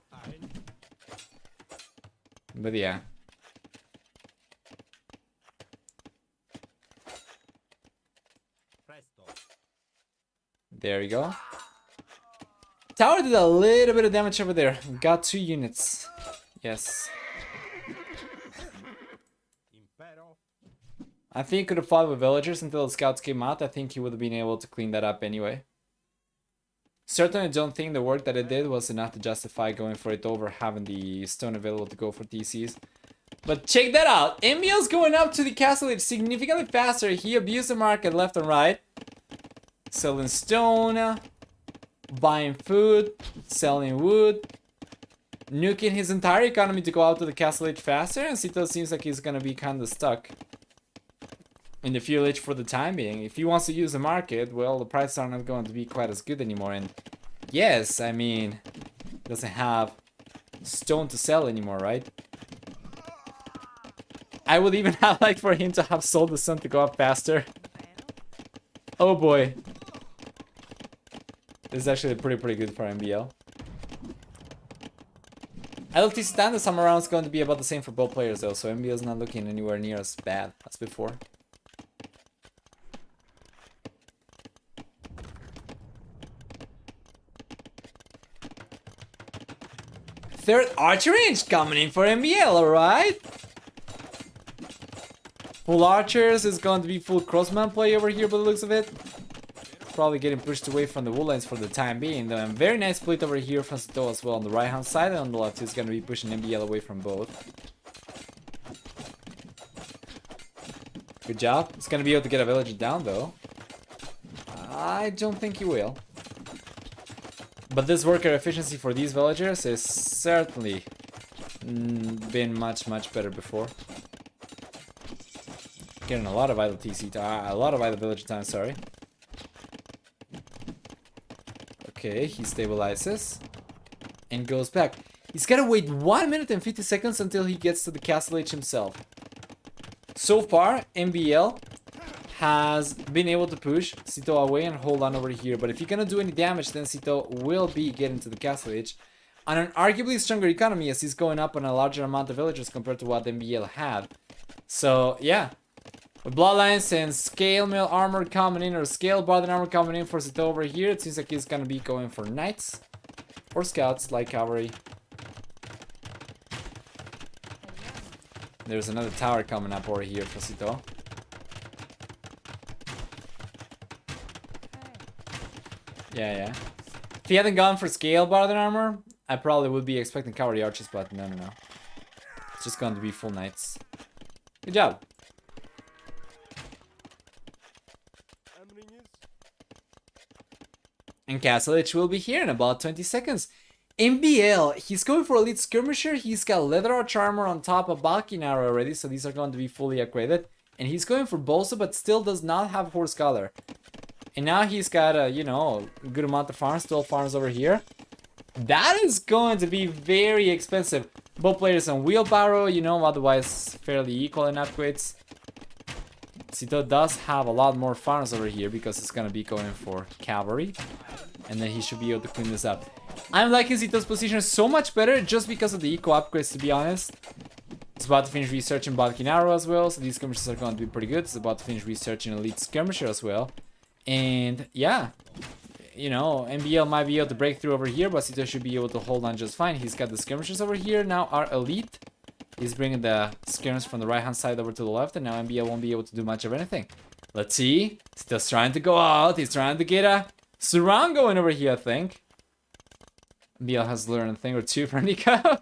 But yeah. There you go. Tower did a little bit of damage over there. Got 2 units. Yes. I think he could have fought with villagers until the scouts came out. I think he would have been able to clean that up anyway. Certainly don't think the work that it did was enough to justify going for it over having the stone available to go for TCs. But check that out. MbL's going up to the castle significantly faster. He abused the market left and right. Selling stone, buying food, selling wood, nuking his entire economy to go out to the castle age faster, and Sitaux seems like he's gonna be kinda stuck in the fuel age for the time being. If he wants to use the market, well, the prices are not going to be quite as good anymore. And yes, I mean, doesn't have stone to sell anymore, right? I would even have liked for him to have sold the sun to go up faster. Oh boy. This is actually pretty good for MbL. LT standard sum around is going to be about the same for both players though, so MbL is not looking anywhere near as bad as before. Third archer range coming in for MbL, alright? Full archers is going to be full crossman play over here by the looks of it. Probably getting pushed away from the wool lines for the time being. Though, very nice split over here from Sitaux as well on the right hand side, and on the left he's going to be pushing MbL away from both. Good job. He's going to be able to get a villager down though. I don't think he will. But this worker efficiency for these villagers is certainly been much better before. Getting a lot of idle TC time, a lot of idle villager time, sorry. Okay, he stabilizes. and goes back. He's gotta wait 1 minute and 50 seconds until he gets to the Castle H himself. So far, MbL has been able to push Sitaux away and hold on over here. But if you're gonna do any damage, then Sitaux will be getting to the Castle H on an arguably stronger economy, as he's going up on a larger amount of villagers compared to what MbL had. So yeah, with Bloodlines and Scale Mail Armor coming in, or Scale Barded Armor coming in for Sitaux over here, it seems like he's gonna be going for Knights or Scouts, like Cavalry. There's another tower coming up over here for Sitaux. Yeah. If he hadn't gone for Scale Barded Armor, I probably would be expecting Cavalry Archers, but no. It's just going to be full Knights. Good job. And Castle H will be here in about 20 seconds. MbL, he's going for Elite Skirmisher. He's got Leather Arch Armor on top of Balking Arrow already, so these are going to be fully upgraded. And he's going for Bo5, but still does not have Horse Scholar. And now he's got a, you know, a good amount of farms, 12 farms over here. That is going to be very expensive. Both players on Wheelbarrow, you know, otherwise fairly equal in upgrades. Sitaux does have a lot more farms over here because it's going to be going for Cavalry. And then he should be able to clean this up. I'm liking Sitau's position so much better just because of the eco upgrades, to be honest. It's about to finish researching Balking Arrow as well, so these skirmishers are going to be pretty good. It's about to finish researching Elite Skirmisher as well. And yeah, you know, MbL might be able to break through over here, but Sitaux should be able to hold on just fine. He's got the skirmishers over here now are elite. He's bringing the skirmishers from the right hand side over to the left, and now MbL won't be able to do much of anything. Let's see. Sitau's trying to go out. He's trying to get a surround going over here, I think. MbL has learned a thing or two from Nico.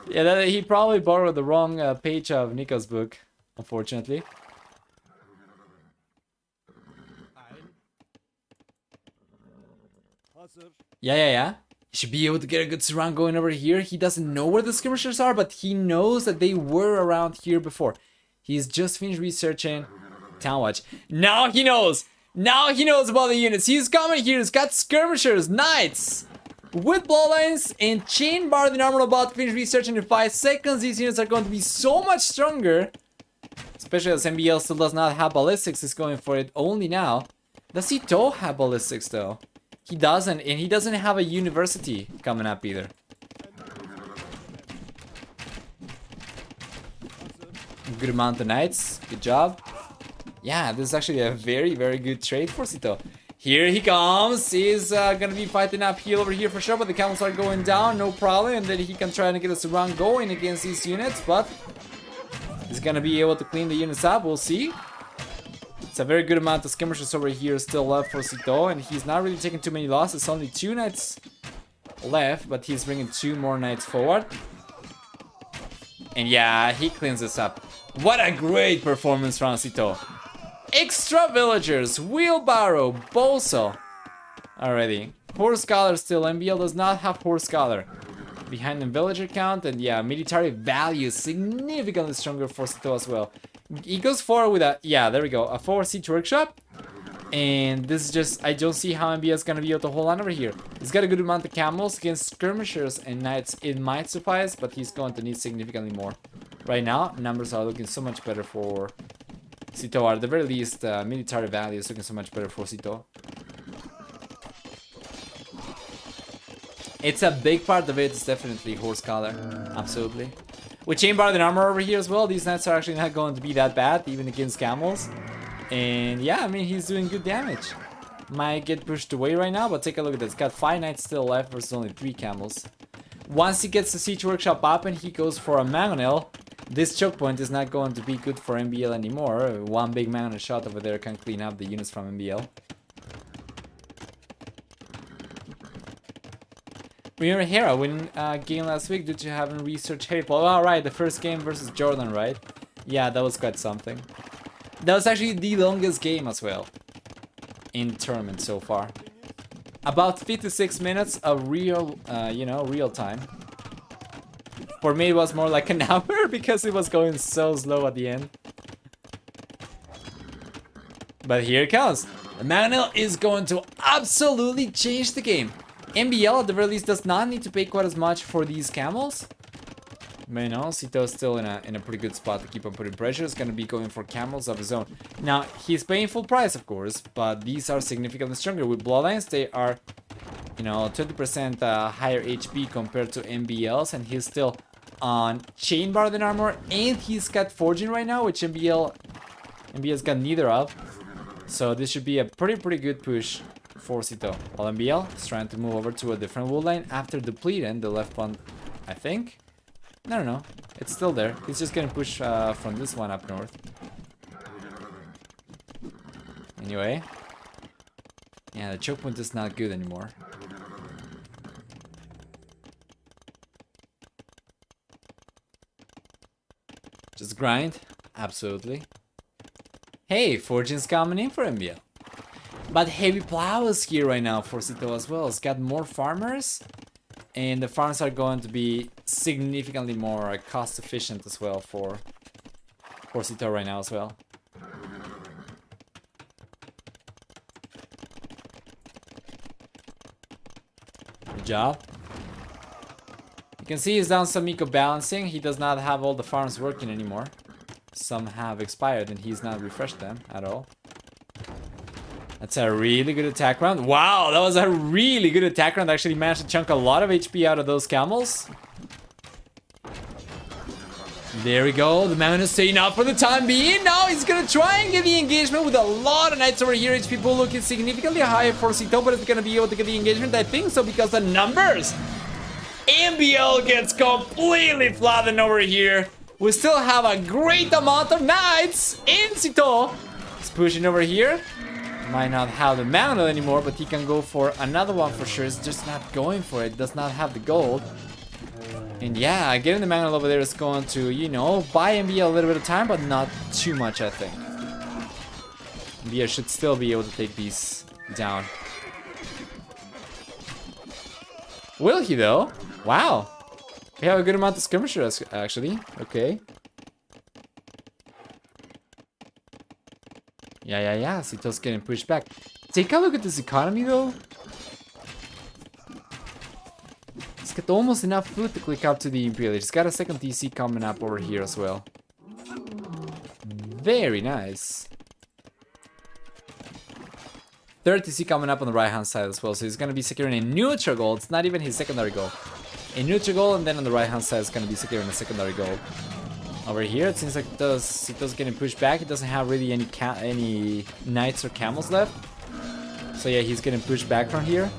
Yeah, he probably borrowed the wrong page of Nico's book, unfortunately. Yeah. He should be able to get a good surround going over here. He doesn't know where the skirmishers are, but he knows that they were around here before. He's just finished researching Town Watch. Now he knows! Now he knows about the units. He's coming here. He's got skirmishers, knights, with bloodlines, and chain barded armor about to finish researching in 5 seconds. These units are going to be so much stronger. Especially as MbL still does not have ballistics. He's going for it only now. Does Sitaux have ballistics though? He doesn't, and he doesn't have a university coming up either. Good amount of knights. Good job. Yeah, this is actually a very, very good trade for Sitaux. Here he comes. He's gonna be fighting uphill over here for sure, but the camels are going down, no problem. And then he can try to get a surround going against these units, but he's gonna be able to clean the units up. We'll see. It's a very good amount of skirmishers over here still left for Sitaux, and he's not really taking too many losses. Only 2 knights left, but he's bringing 2 more knights forward. And yeah, he cleans this up. What a great performance from Sitaux. Extra villagers, wheelbarrow, Boso. Alrighty. Horse Scholar still. MbL does not have Horse Scholar. Behind in villager count, and yeah, military value significantly stronger for Sitaux as well. He goes forward with a, yeah, there we go, a 4 siege workshop. And this is just, I don't see how MbL is gonna be able to hold on over here. He's got a good amount of camels against skirmishers and knights. It might suffice, but he's going to need significantly more. Right now, numbers are looking so much better for Sitaux. At the very least, military value is looking so much better for Sitaux. It's a big part of it. It's definitely Horse Scholar. Absolutely. With chain barded armor over here as well, these knights are actually not going to be that bad, even against camels. And yeah, I mean, he's doing good damage. Might get pushed away right now, but take a look at this. Got 5 knights still left versus only 3 camels. Once he gets the siege workshop up and he goes for a mangonel, this choke point is not going to be good for MbL anymore. One big mangonel shot over there can clean up the units from MbL. Remember Hera winning game last week due to having researched Harry Potter. Oh, right, the first game versus Jordan, right? Yeah, that was quite something. That was actually the longest game as well in the tournament so far. About 56 minutes of real, you know, real time. For me, it was more like an hour because it was going so slow at the end. But here it comes. The Mangonel is going to absolutely change the game. MbL at the very least does not need to pay quite as much for these camels. But you know, Sitaux is still in a pretty good spot to keep on putting pressure. He's gonna be going for camels of his own. Now, he's paying full price, of course, but these are significantly stronger. With Bloodlines, they are, you know, 20% higher HP compared to MbL's, and he's still on Chain Bar than armor, and he's got Forging right now, which MbL's got neither of. So this should be a pretty good push for Sitaux. While MbL is trying to move over to a different wood line after depleting the left one, I think. No, it's still there. He's just gonna push from this one up north. Anyway. Yeah, the choke point is not good anymore. Just grind. Absolutely. Hey, Fortune's coming in for MbL. But Heavy Plow is here right now for Sitaux as well. It's got more farmers. And the farms are going to be significantly more cost efficient as well for Sitaux right now as well. Good job. You can see he's done some eco balancing. He does not have all the farms working anymore. Some have expired and he's not refreshed them at all. That's a really good attack round. Wow, that was a really good attack round. Actually managed to chunk a lot of HP out of those camels. There we go. The man is staying up for the time being. Now he's gonna try and get the engagement with a lot of knights over here. HP pool looking significantly higher for Sitaux, but it's gonna be able to get the engagement. I think so because the numbers. MbL gets completely flattened over here. We still have a great amount of knights in Sitaux. He's pushing over here. Might not have the mantle anymore, but he can go for another one for sure. It's just not going for it. Does not have the gold. And yeah, getting the mantle over there is going to, you know, buy MbL a little bit of time, but not too much, I think. MbL should still be able to take these down. Will he though? Wow. We have a good amount of skirmishers actually. Okay. Yeah. Sitau's getting pushed back. Take a look at this economy though. He's got almost enough food to click up to the Imperial. He's got a second TC coming up over here as well. Very nice. Third TC coming up on the right hand side as well. So he's gonna be securing a neutral goal. It's not even his secondary goal. A neutral goal, and then on the right hand side is gonna be securing a secondary goal. Over here, it seems like Sitau's getting pushed back. He doesn't have really any knights or camels left. So yeah, he's getting pushed back from here.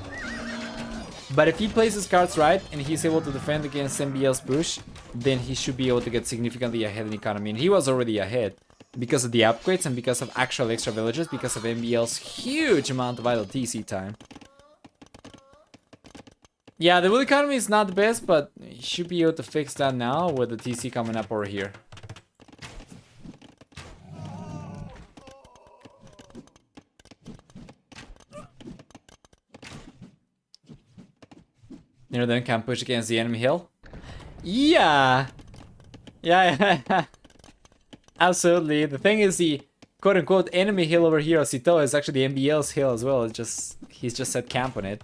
But if he plays his cards right and he's able to defend against MbL's push, then he should be able to get significantly ahead in economy. And he was already ahead because of the upgrades and because of actual extra villages, because of MbL's huge amount of idle TC time. Yeah, the wood economy is not the best, but he should be able to fix that now with the TC coming up over here. Near then can push against the enemy hill. Yeah. Absolutely. The thing is, the quote-unquote enemy hill over here, Sitaux, is actually MbL's hill as well. It's just he's just set camp on it.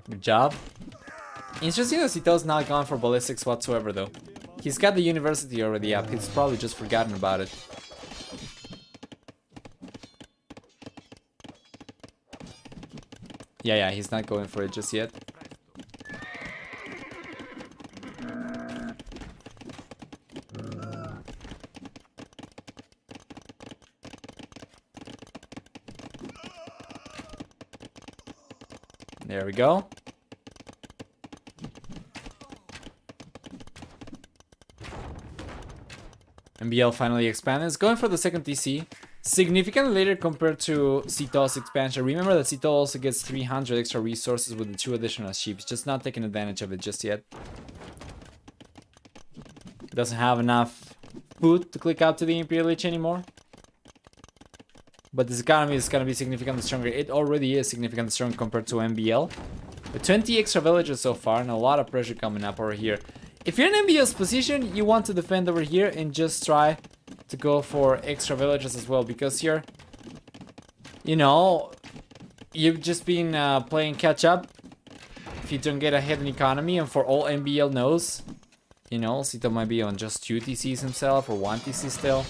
Good job. Interesting that Sitau's not gone for ballistics whatsoever though. He's got the university already up. He's probably just forgotten about it. Yeah, he's not going for it just yet. There we go. MbL finally expanded. It's going for the second TC. Significantly later compared to Sitau's expansion. Remember that Sitaux also gets 300 extra resources with the 2 additional ships. Just not taking advantage of it just yet. Doesn't have enough food to click out to the Imperial Lich anymore. But this economy is going to be significantly stronger. It already is significantly stronger compared to MbL. With 20 extra villagers so far and a lot of pressure coming up over here. If you're in MbL's position, you want to defend over here and just try to go for extra villages as well, because here, you know, you've just been playing catch up if you don't get ahead in economy, and for all MbL knows, you know, Sitaux might be on just 2 TCs himself or 1 TC still.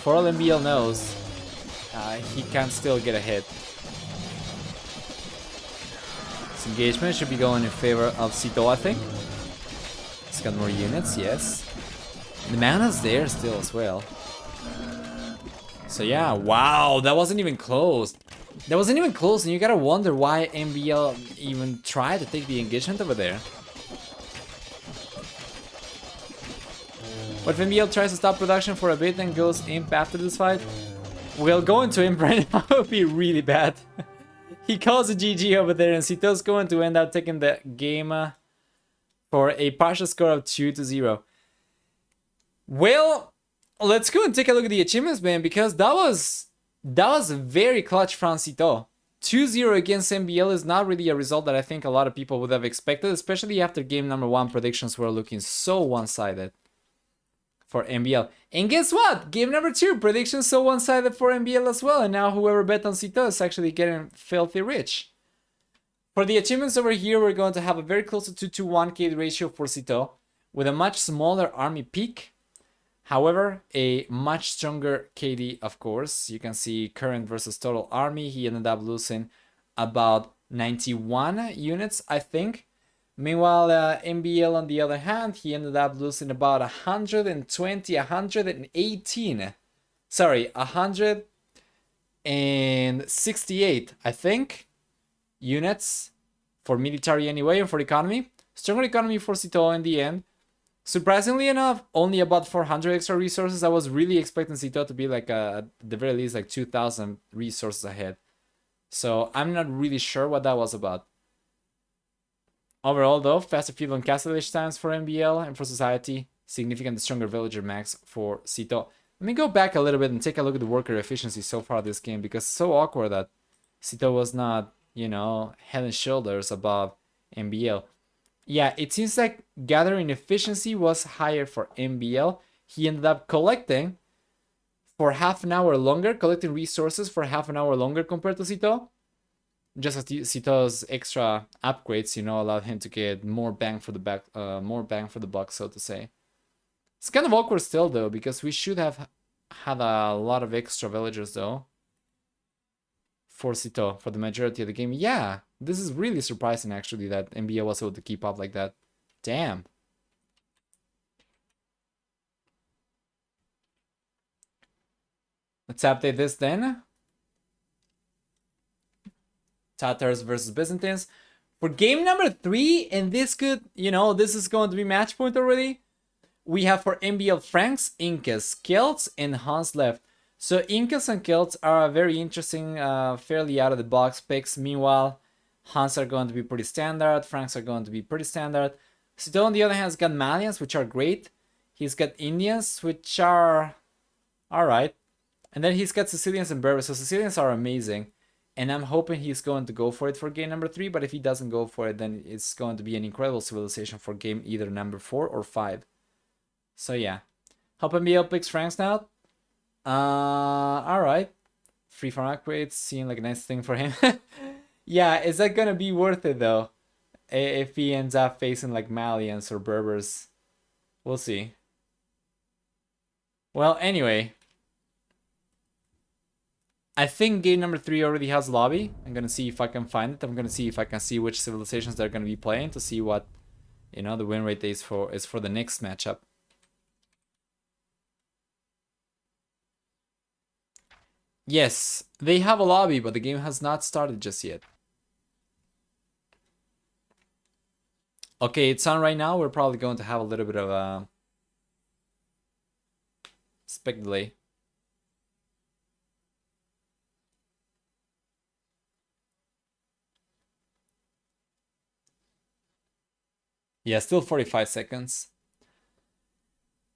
For all MbL knows, he can still get ahead. This engagement should be going in favor of Sitaux, I think. He's got more units, yes. The mana's there still as well. So yeah, wow, that wasn't even close. That wasn't even close, and you gotta wonder why MbL even tried to take the engagement over there. But if MbL tries to stop production for a bit and goes imp after this fight, we'll go into imp right now. It would be really bad. He calls a GG over there, and Sitaux's going to end up taking the game for a partial score of 2-0. Well, let's go and take a look at the achievements, man, because that was very clutch from Sitaux. 2-0 against MbL is not really a result that I think a lot of people would have expected, especially after game number 1 predictions were looking so one-sided for MbL. And guess what? Game number 2 predictions so one-sided for MbL as well, and now whoever bet on Sitaux is actually getting filthy rich. For the achievements over here, we're going to have a very close to 2-to-1 KD ratio for Sitaux, with a much smaller army peak. However, a much stronger KD, of course. You can see current versus total army. He ended up losing about 91 units, I think. Meanwhile, MbL, on the other hand, he ended up losing about 168, I think, units for military anyway, and for economy. Stronger economy for Sitaux in the end. Surprisingly enough, only about 400 extra resources. I was really expecting Sitaux to be like, at the very least, like 2,000 resources ahead. So I'm not really sure what that was about. Overall, though, faster fuel and castlage times for MbL, and for society, significantly stronger villager max for Sitaux. Let me go back a little bit and take a look at the worker efficiency so far this game, because it's so awkward that Sitaux was not, you know, head and shoulders above MbL. Yeah, it seems like gathering efficiency was higher for MbL. He ended up collecting for half an hour longer, collecting resources for half an hour longer compared to Sitaux. Just as Sitaux's extra upgrades, you know, allowed him to get more bang for the buck, so to say. It's kind of awkward still, though, because we should have had a lot of extra villagers, though, for Sitaux for the majority of the game. Yeah, this is really surprising, actually, that MbL was able to keep up like that. Damn. Let's update this then. Tatars versus Byzantines. For game number 3, and this could, you know, this is going to be match point already. We have for MbL Franks, Incas, Celts, and Huns left. So Incas and Celts are very interesting, fairly out of the box picks. Meanwhile, Huns are going to be pretty standard, Franks are going to be pretty standard. Sitaux, on the other hand, has got Malians, which are great. He's got Indians, which are alright. And then he's got Sicilians and Berbers, so Sicilians are amazing. And I'm hoping he's going to go for it for game number 3, but if he doesn't go for it, then it's going to be an incredible civilization for game either number 4 or 5. So yeah. Hope MbL picks Franks now. Alright. Free farm upgrades seem like a nice thing for him. Yeah, is that gonna be worth it though? If he ends up facing like Malians or Berbers. We'll see. Well, anyway. I think game number 3 already has lobby. I'm gonna see if I can find it. I'm gonna see if I can see which civilizations they're gonna be playing to see what, you know, the win rate is for the next matchup. Yes, they have a lobby, but the game has not started just yet. Okay, it's on right now. We're probably going to have a little bit of a spec delay. Yeah, still 45 seconds.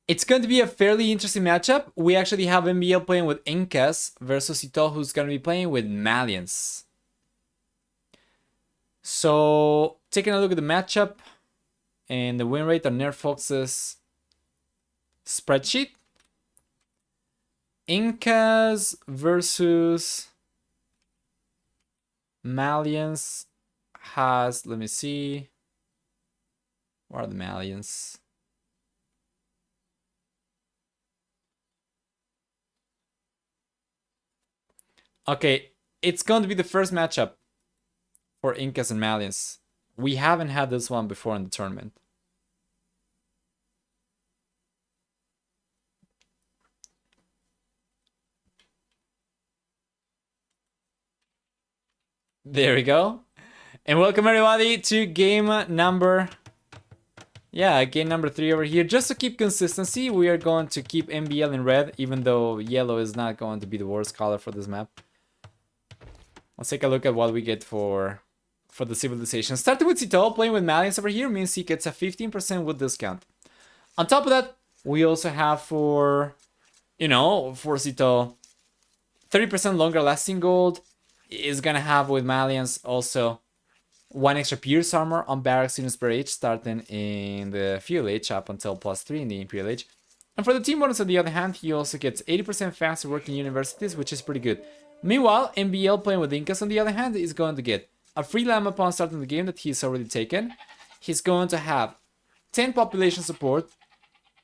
It's going to be a fairly interesting matchup. We actually have MbL playing with Incas versus Sitaux, who's going to be playing with Malians. So, taking a look at the matchup and the win rate on NerfFox's spreadsheet. Incas versus Malians has, let me see. Where are the Malians? Okay, it's going to be the first matchup for Incas and Malians. We haven't had this one before in the tournament. There we go. And welcome everybody to game number 3 over here. Just to keep consistency, we are going to keep MbL in red, even though yellow is not going to be the worst color for this map. Let's take a look at what we get for the civilization. Starting with Sitaux, playing with Malians over here means he gets a 15% wood discount. On top of that, we also have for Sitaux, 30% longer lasting gold. Is gonna have with Malians also 1 extra Pierce armor on barracks units per age, starting in the Feudal Age up until +3 in the Imperial Age. And for the team bonus, on the other hand, he also gets 80% faster working universities, which is pretty good. Meanwhile, MbL playing with Incas, on the other hand, is going to get a free lamb upon starting the game that he's already taken. He's going to have 10 population support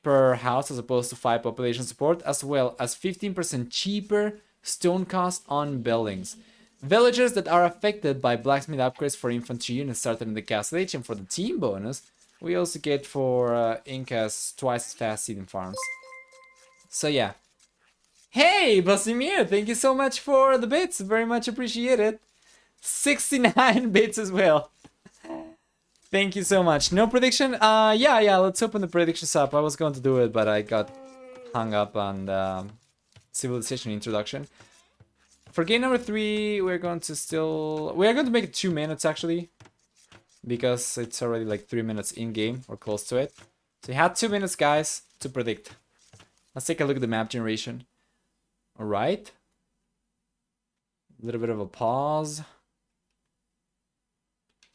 per house as opposed to 5 population support, as well as 15% cheaper stone cost on buildings. Villagers that are affected by blacksmith upgrades for infantry units started in the Castle Age, and for the team bonus, we also get for Incas twice as fast seeding farms. So yeah. Hey, Basimir, thank you so much for the bits, very much appreciated. 69 bits as well. Thank you so much. No prediction? Yeah, let's open the predictions up. I was going to do it, but I got hung up on the civilization introduction. For game number 3, we're going to make it 2 minutes actually, because it's already like 3 minutes in game or close to it. So you had 2 minutes, guys, to predict. Let's take a look at the map generation. All right. A little bit of a pause.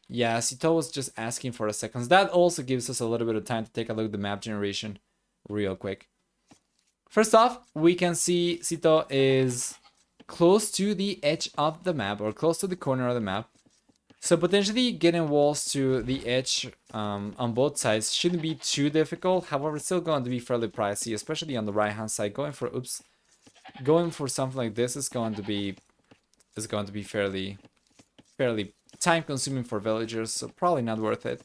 Yeah, Sitaux was just asking for a second. That also gives us a little bit of time to take a look at the map generation real quick. First off, we can see Sitaux is close to the edge of the map, or close to the corner of the map. So potentially getting walls to the edge on both sides shouldn't be too difficult. However, it's still going to be fairly pricey, especially on the right hand side. Going for something like this is going to be fairly time consuming for villagers, so probably not worth it.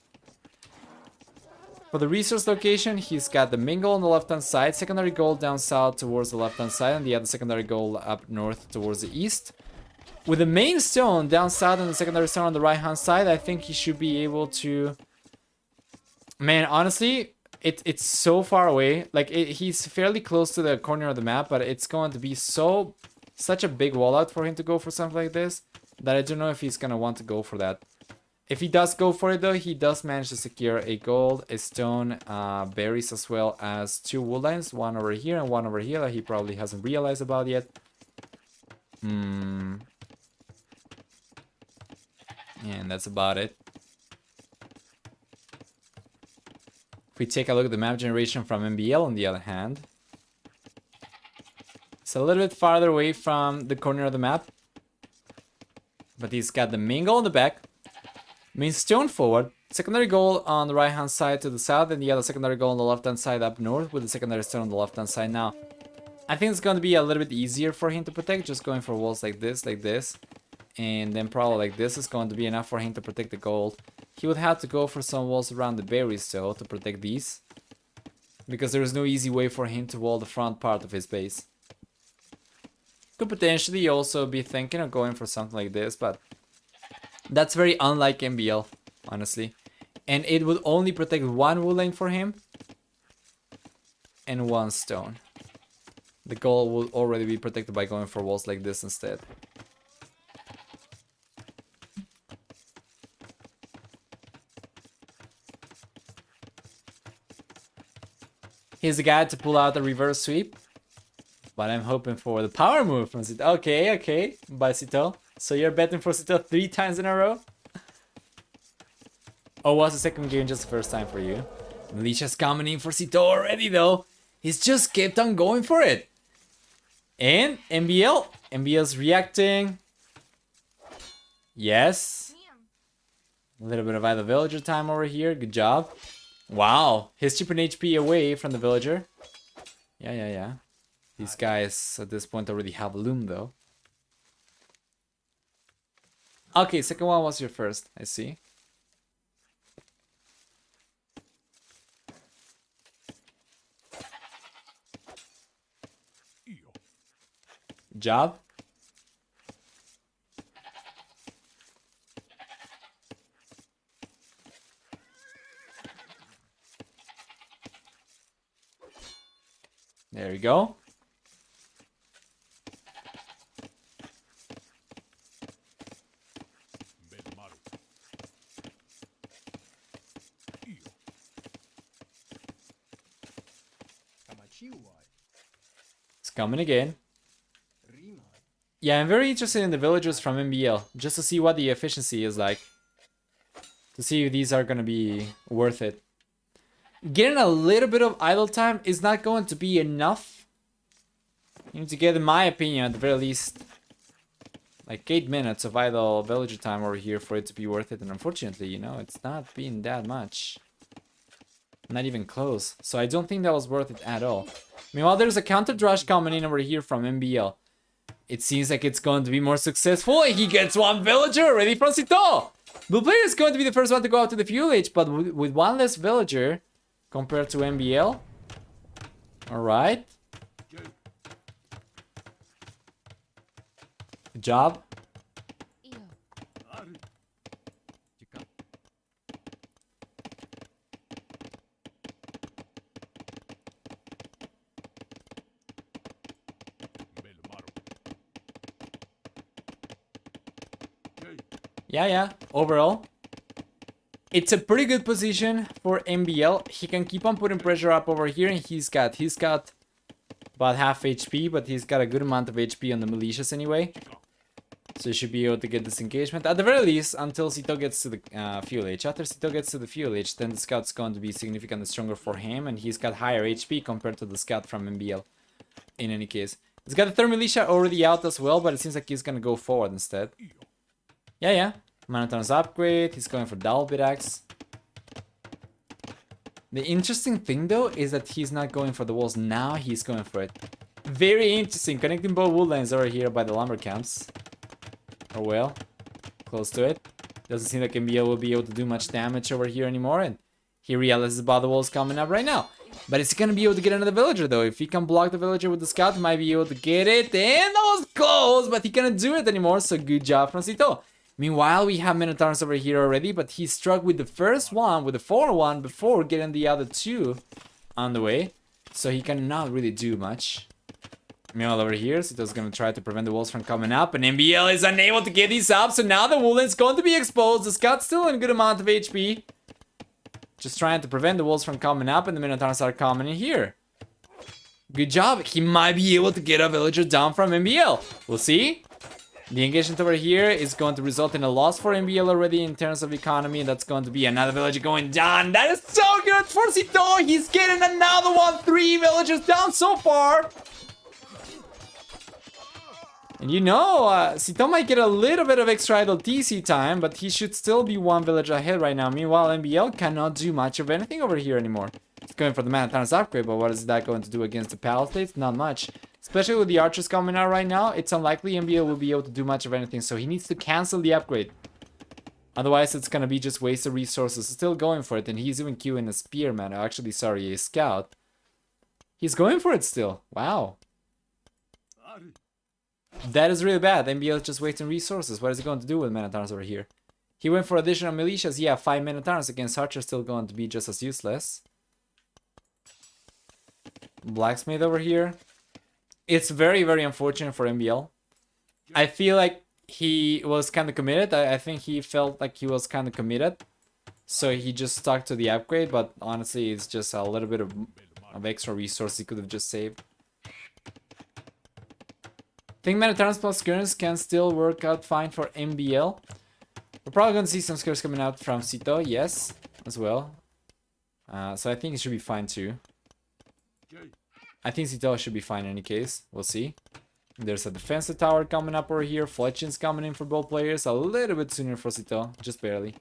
For the resource location, he's got the main goal on the left hand side, secondary goal down south towards the left hand side, and the other secondary goal up north towards the east. With the main stone down south and the secondary stone on the right hand side, I think he should be able to... Man, honestly, it's so far away. Like, he's fairly close to the corner of the map, but it's going to be such a big wall out for him to go for something like this, that I don't know if he's going to want to go for that. If he does go for it though, he does manage to secure a gold, a stone, berries, as well as 2 wood lines, one over here and one over here that he probably hasn't realized about yet. And that's about it. If we take a look at the map generation from MbL, on the other hand, it's a little bit farther away from the corner of the map, but he's got the main goal in the back, main stone forward, secondary goal on the right hand side to the south, and the other secondary goal on the left hand side up north, with the secondary stone on the left hand side. Now, I think it's going to be a little bit easier for him to protect, just going for walls like this, and then probably like this is going to be enough for him to protect the gold. He would have to go for some walls around the berries though to protect these, because there is no easy way for him to wall the front part of his base. Could potentially also be thinking of going for something like this, but that's very unlike MbL, honestly. And it would only protect 1 wood lane for him and 1 stone. The goal will already be protected by going for walls like this instead. He's the guy to pull out the reverse sweep, but I'm hoping for the power move from Sitaux. Okay, by Sitaux. So you're betting for Sitaux 3 times in a row? Or was the second game just the first time for you? Lucho's coming in for Sitaux already though. He's just kept on going for it. And MbL's reacting. Yes. A little bit of idle villager time over here. Good job. Wow. He's chipping HP away from the villager. Yeah. These guys at this point already have loom though. Okay, second one was your first. I see. Job. There we go. It's coming again. Yeah, I'm very interested in the villagers from MbL, just to see what the efficiency is like. To see if these are gonna be worth it. Getting a little bit of idle time is not going to be enough. You need to get, in my opinion, at the very least, like 8 minutes of idle villager time over here for it to be worth it. And unfortunately, you know, it's not been that much. Not even close. So I don't think that was worth it at all. Meanwhile, there's a counter rush coming in over here from MbL. It seems like it's going to be more successful, and he gets one villager ready from Sitaux. Blue player is going to be the first one to go out to the fuel H, but with one less villager compared to MbL. Alright. Good job. Yeah. Overall, it's a pretty good position for MbL. He can keep on putting pressure up over here, and he's got about half HP, but he's got a good amount of HP on the militias anyway. So he should be able to get this engagement at the very least until Sitaux gets to the fuel H. After Sitaux gets to the fuel H, then the scout's going to be significantly stronger for him, and he's got higher HP compared to the scout from MbL. In any case, he's got the third militia already out as well, but it seems like he's gonna go forward instead. Yeah. Manaton's upgrade. He's going for double bit axe. The interesting thing though is that he's not going for the walls now. He's going for it. Very interesting. Connecting both woodlands over here by the lumber camps. Or well, close to it. Doesn't seem like MbL will be able to do much damage over here anymore, and he realizes about the walls coming up right now. But is he gonna be able to get another villager though? If he can block the villager with the scout, he might be able to get it. And that was close, but he cannot do it anymore. So good job from Sitaux. Meanwhile, we have Minotaurs over here already, but he struck with the first one, with the 4-1, before getting the other two on the way. So he cannot really do much. Meanwhile, over here, Sitau's gonna try to prevent the walls from coming up, and MbL is unable to get these up, so now the woodland's going to be exposed. The scout's still in a good amount of HP. Just trying to prevent the walls from coming up, and the Minotaurs are coming in here. Good job. He might be able to get a villager down from MbL. We'll see. The engagement over here is going to result in a loss for MbL already in terms of economy, and that's going to be another villager going down. That is so good for Sitaux. He's getting another one. 3 villagers down so far. And you know, Sitaux might get a little bit of extra idle TC time, but he should still be 1 villager ahead right now. Meanwhile, MbL cannot do much of anything over here anymore. He's going for the Manatan's upgrade, but what is that going to do against the palisades? Not much. Especially with the archers coming out right now, it's unlikely MbL will be able to do much of anything, so he needs to cancel the upgrade. Otherwise, it's gonna be just wasted resources. Still going for it, and he's even queuing a spearman. Oh, actually, sorry, a scout. He's going for it still. Wow. That is really bad. MbL is just wasting resources. What is he going to do with Minotaurs over here? He went for additional militias. Yeah, 5 Minotaurs against archers, still going to be just as useless. Blacksmith over here. It's very, very unfortunate for MbL. I feel like he was kind of committed. I think he felt like he was kind of committed. So he just stuck to the upgrade, but honestly, it's just a little bit of extra resource he could have just saved. I think Minotaurs plus skirms can still work out fine for MbL. We're probably going to see some skirms coming out from Sitaux, yes, as well. So I think it should be fine too. I think Sitaux should be fine in any case. We'll see. There's a defensive tower coming up over here. Fletching's coming in for both players. A little bit sooner for Sitaux, just barely.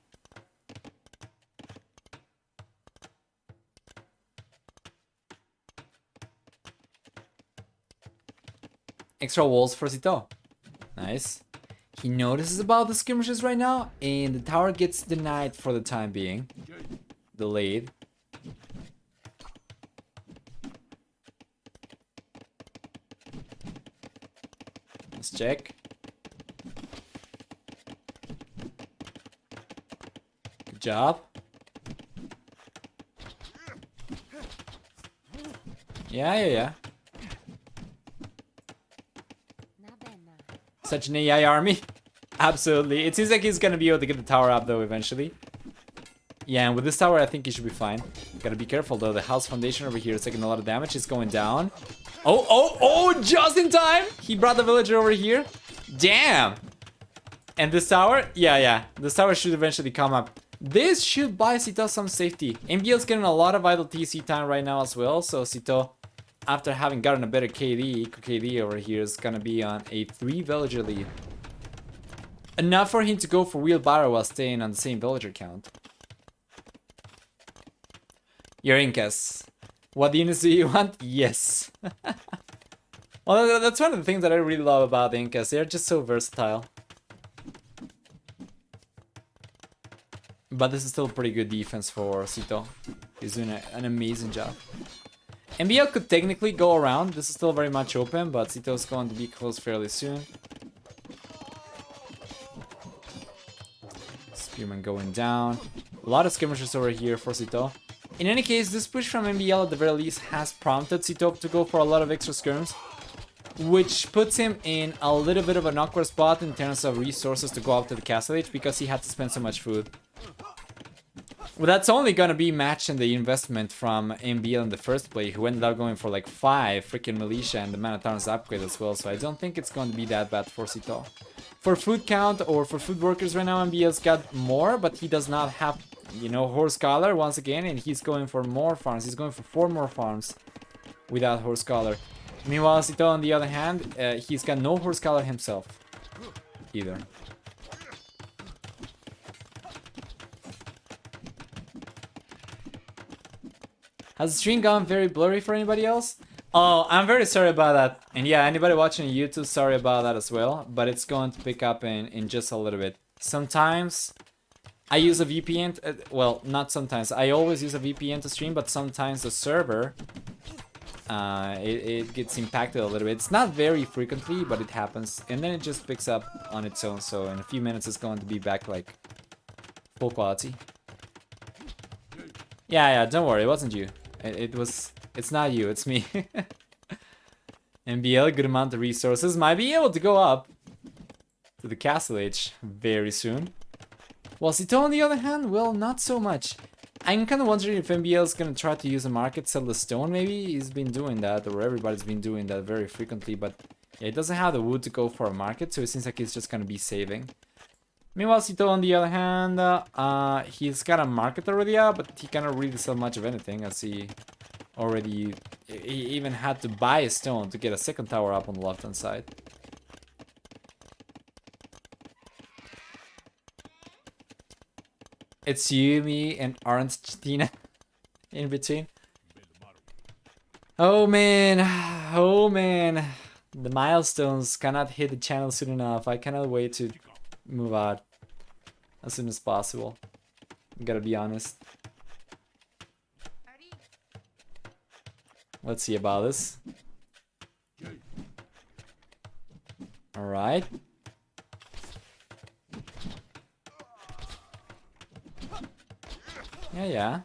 Extra walls for Sitaux. Nice. He notices about the skirmishes right now, and the tower gets denied for the time being. Delayed. Let's check. Good job. Yeah. Such an AI army. Absolutely. It seems like he's gonna be able to get the tower up though eventually. Yeah, and with this tower I think he should be fine. Gotta be careful though. The house foundation over here is taking a lot of damage. It's going down. Oh, just in time! He brought the villager over here. Damn! And this tower? Yeah. This tower should eventually come up. This should buy Sitaux some safety. MbL's getting a lot of idle TC time right now as well, so Sitaux, after having gotten a better KD over here, is gonna be on a 3 villager lead. Enough for him to go for wheelbarrow while staying on the same villager count. Your Incas. What units do you want? Yes. Well, that's one of the things that I really love about the Incas. They're just so versatile. But this is still pretty good defense for Sitaux. He's doing an amazing job. MbL could technically go around. This is still very much open, but Sitaux is going to be close fairly soon. Spearman going down. A lot of skirmishers over here for Sitaux. In any case, this push from MbL at the very least has prompted Sitaux to go for a lot of extra skirms, which puts him in a little bit of an awkward spot in terms of resources to go up to the castle age because he had to spend so much food. Well, that's only gonna be matched in the investment from MbL in the first play, who ended up going for like 5 freaking militia and the man at arms upgrade as well, so I don't think it's going to be that bad for Sitaux. For food count or for food workers right now, MbL's got more, but he does not have, you know, horse scholar once again, and he's going for more farms. He's going for 4 more farms without horse scholar. Meanwhile, Sitaux, on the other hand, he's got no horse scholar himself either. Has the stream gone very blurry for anybody else? Oh, I'm very sorry about that. And yeah, anybody watching YouTube, sorry about that as well. But it's going to pick up in just a little bit. Sometimes I use a VPN. Well, not sometimes. I always use a VPN to stream, but sometimes the server, it gets impacted a little bit. It's not very frequently, but it happens. And then it just picks up on its own. So in a few minutes, it's going to be back like full quality. Yeah, don't worry. It wasn't you. It's not you, it's me. MbL, good amount of resources, might be able to go up to the castle age very soon. While Sitaux, on the other hand, well, not so much. I'm kind of wondering if MbL is going to try to use a market, sell the stone maybe. He's been doing that, or everybody's been doing that very frequently, but yeah, it doesn't have the wood to go for a market, so it seems like he's just going to be saving. Meanwhile, Sitaux, on the other hand, he's got a market already out, but he cannot really sell much of anything, as he already... He even had to buy a stone to get a second tower up on the left-hand side. It's you, me, and Argentina in between. Oh man, the milestones cannot hit the channel soon enough. I cannot wait to move out as soon as possible. Gotta be honest. Let's see about this. Alright. Yeah.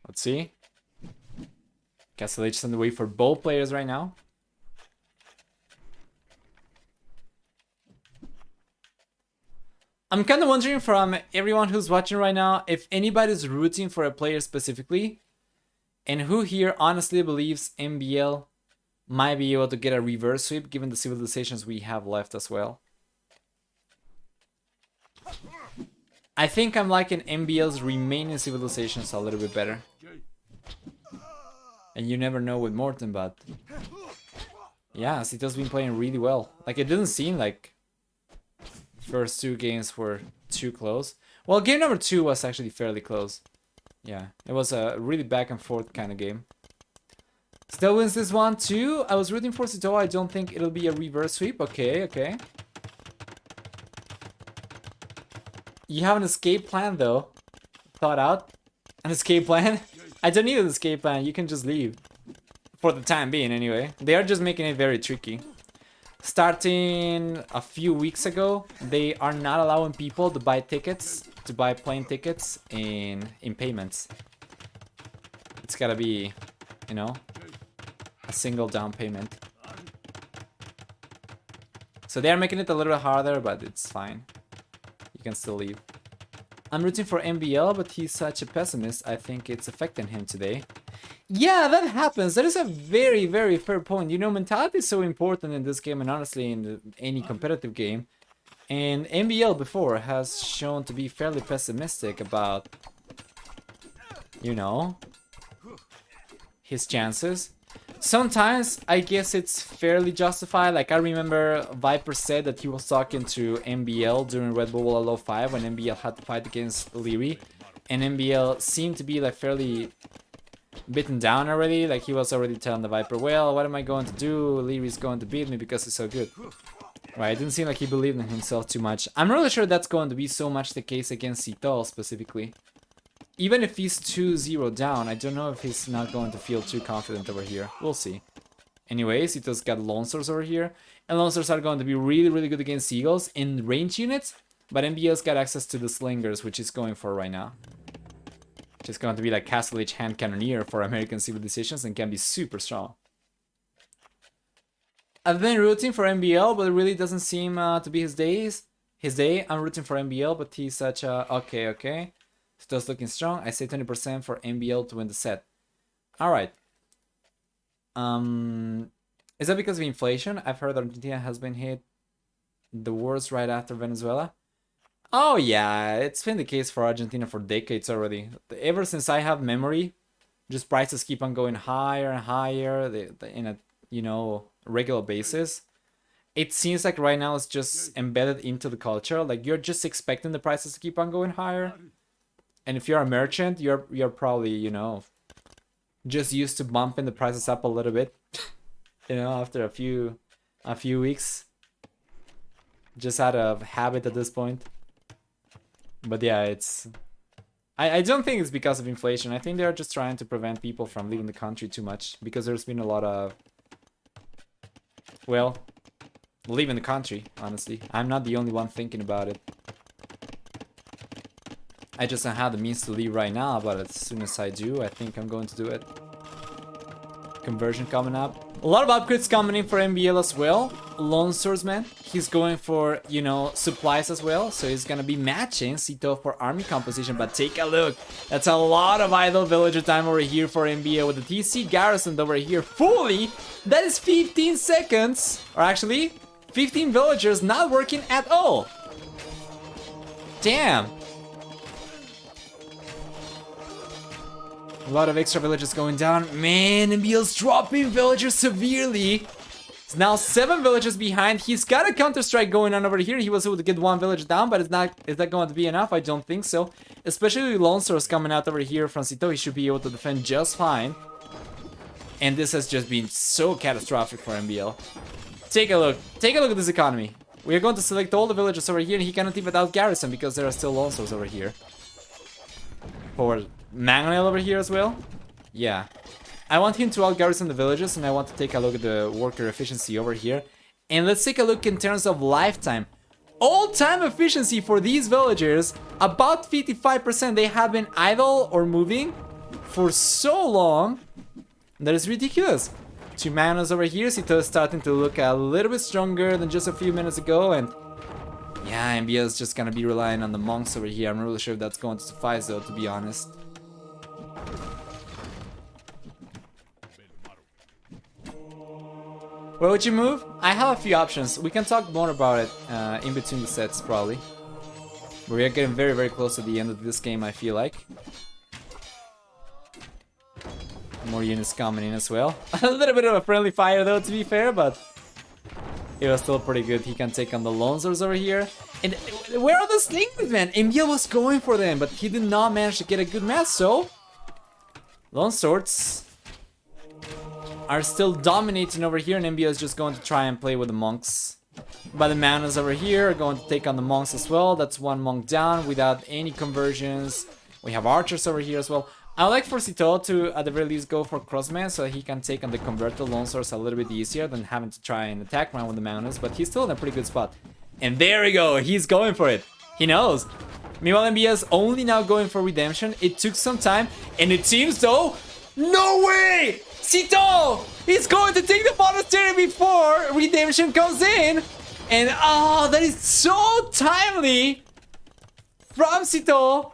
Let's see. Castle H is on the way for both players right now. I'm kind of wondering from everyone who's watching right now if anybody's rooting for a player specifically, and who here honestly believes MbL might be able to get a reverse sweep given the civilizations we have left as well. I think I'm liking MbL's remaining civilizations a little bit better. And you never know with Morton, but yeah, Sitau's been playing really well. Like, it didn't seem like first two games were too close. Well, game number 2 was actually fairly close. Yeah, it was a really back and forth kind of game. Still wins this one too. I was rooting for Sitaux. I don't think it'll be a reverse sweep. Okay, okay. You have an escape plan though. Thought out. An escape plan? I don't need an escape plan. You can just leave. For the time being anyway. They are just making it very tricky. Starting a few weeks ago, they are not allowing people to buy tickets, to buy plane tickets in payments. It's gotta be, you know, a single down payment. So they are making it a little bit harder, but it's fine. You can still leave. I'm rooting for MbL, but he's such a pessimist. I think it's affecting him today. Yeah, that happens. That is a very, very fair point. You know, mentality is so important in this game and honestly in any competitive game. And MbL before has shown to be fairly pessimistic about, you know, his chances. Sometimes I guess it's fairly justified. Like I remember Viper said that he was talking to MbL during Red Bull Low 5 when MbL had to fight against Leary. And MbL seemed to be like fairly beaten down already. Like he was already telling the Viper, well, what am I going to do? Leary's going to beat me because he's so good. Right, it didn't seem like he believed in himself too much. I'm really sure that's going to be so much the case against Sitaux specifically. Even if he's 2-0 down, I don't know if he's not going to feel too confident over here. We'll see. Anyways, Sitau's got Lone Stars over here. And Lone Stars are going to be really, really good against Seagulls in range units. But MbL's got access to the Slingers, which he's going for right now. Which is going to be like Castle Age Hand Cannoneer for American civilizations and can be super strong. I've been rooting for MbL, but it really doesn't seem to be his day. I'm rooting for MbL, but he's such a... Okay, okay. Still looking strong. I say 20% for MbL to win the set. Alright. Is that because of inflation? I've heard Argentina has been hit the worst right after Venezuela. Oh yeah, it's been the case for Argentina for decades already. Ever since I have memory, just prices keep on going higher and higher in a, you know, regular basis. It seems like right now it's just embedded into the culture. Like you're just expecting the prices to keep on going higher. And if you're a merchant, you're probably, you know, just used to bumping the prices up a little bit. You know, after a few weeks. Just out of habit at this point. But yeah, it's... I don't think it's because of inflation. I think they're just trying to prevent people from leaving the country too much. Because there's been a lot of... Well, leaving the country, honestly. I'm not the only one thinking about it. I just don't have the means to leave right now, but as soon as I do, I think I'm going to do it. Conversion coming up. A lot of upgrades coming in for MbL as well. Lone Swordsman, he's going for, you know, supplies as well. So he's gonna be matching Sitaux for army composition. But take a look. That's a lot of idle villager time over here for MbL with the TC garrisoned over here fully. That is 15 seconds. Or actually, 15 villagers not working at all. Damn. A lot of extra villagers going down. Man, MbL's dropping villagers severely. It's now 7 villagers behind. He's got a counter-strike going on over here. He was able to get 1 village down, but is that going to be enough? I don't think so. Especially with Lone Stars coming out over here from Sitaux, he should be able to defend just fine. And this has just been so catastrophic for MbL. Take a look. Take a look at this economy. We are going to select all the villagers over here, and he cannot even out-garrison because there are still Lone Stars over here. For Mangonel over here as well. Yeah. I want him to out-garrison the villages, and I want to take a look at the worker efficiency over here. And let's take a look in terms of lifetime. All-time efficiency for these villagers, about 55%. They have been idle or moving for so long. That is ridiculous. 2 Mangonels over here. Sitaux is starting to look a little bit stronger than just a few minutes ago, and yeah, MbL is just gonna be relying on the monks over here. I'm not really sure if that's going to suffice though, to be honest. Where would you move? I have a few options. We can talk more about it in between the sets, probably. We are getting very, very close to the end of this game, I feel like. More units coming in as well. A little bit of a friendly fire though, to be fair, but it was still pretty good. He can take on the Lonsors over here. And where are the slings, man? MbL was going for them, but he did not manage to get a good match, so Lonsors are still dominating over here, and MbL is just going to try and play with the monks. But the Manas over here are going to take on the monks as well. That's one monk down without any conversions. We have archers over here as well. I like for Sitaux to, at the very least, go for crossman so he can take on the converted Lonsors a little bit easier than having to try and attack around with the Manas. But he's still in a pretty good spot. And there we go. He's going for it. He knows. Meanwhile, MbL is only now going for redemption. It took some time. And it seems though... No way! Sitaux! He's going to take the monastery before redemption comes in. And oh, that is so timely from Sitaux.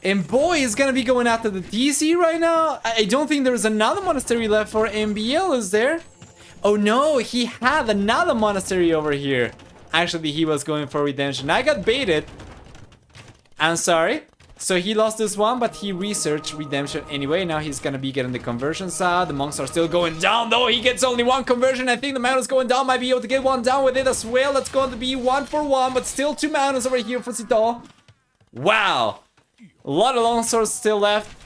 And boy, is gonna be going after the TC right now. I don't think there's another monastery left for MbL, is there? Oh no, he had another monastery over here. Actually, he was going for redemption. I got baited. I'm sorry. So he lost this one, but he researched redemption anyway. Now he's gonna be getting the conversion side. The monks are still going down though. He gets only one conversion. I think the mountain's going down. Might be able to get one down with it as well. That's going to be 1-for-1, but still 2 mountains over here for Sitaux. Wow. A lot of long swords still left.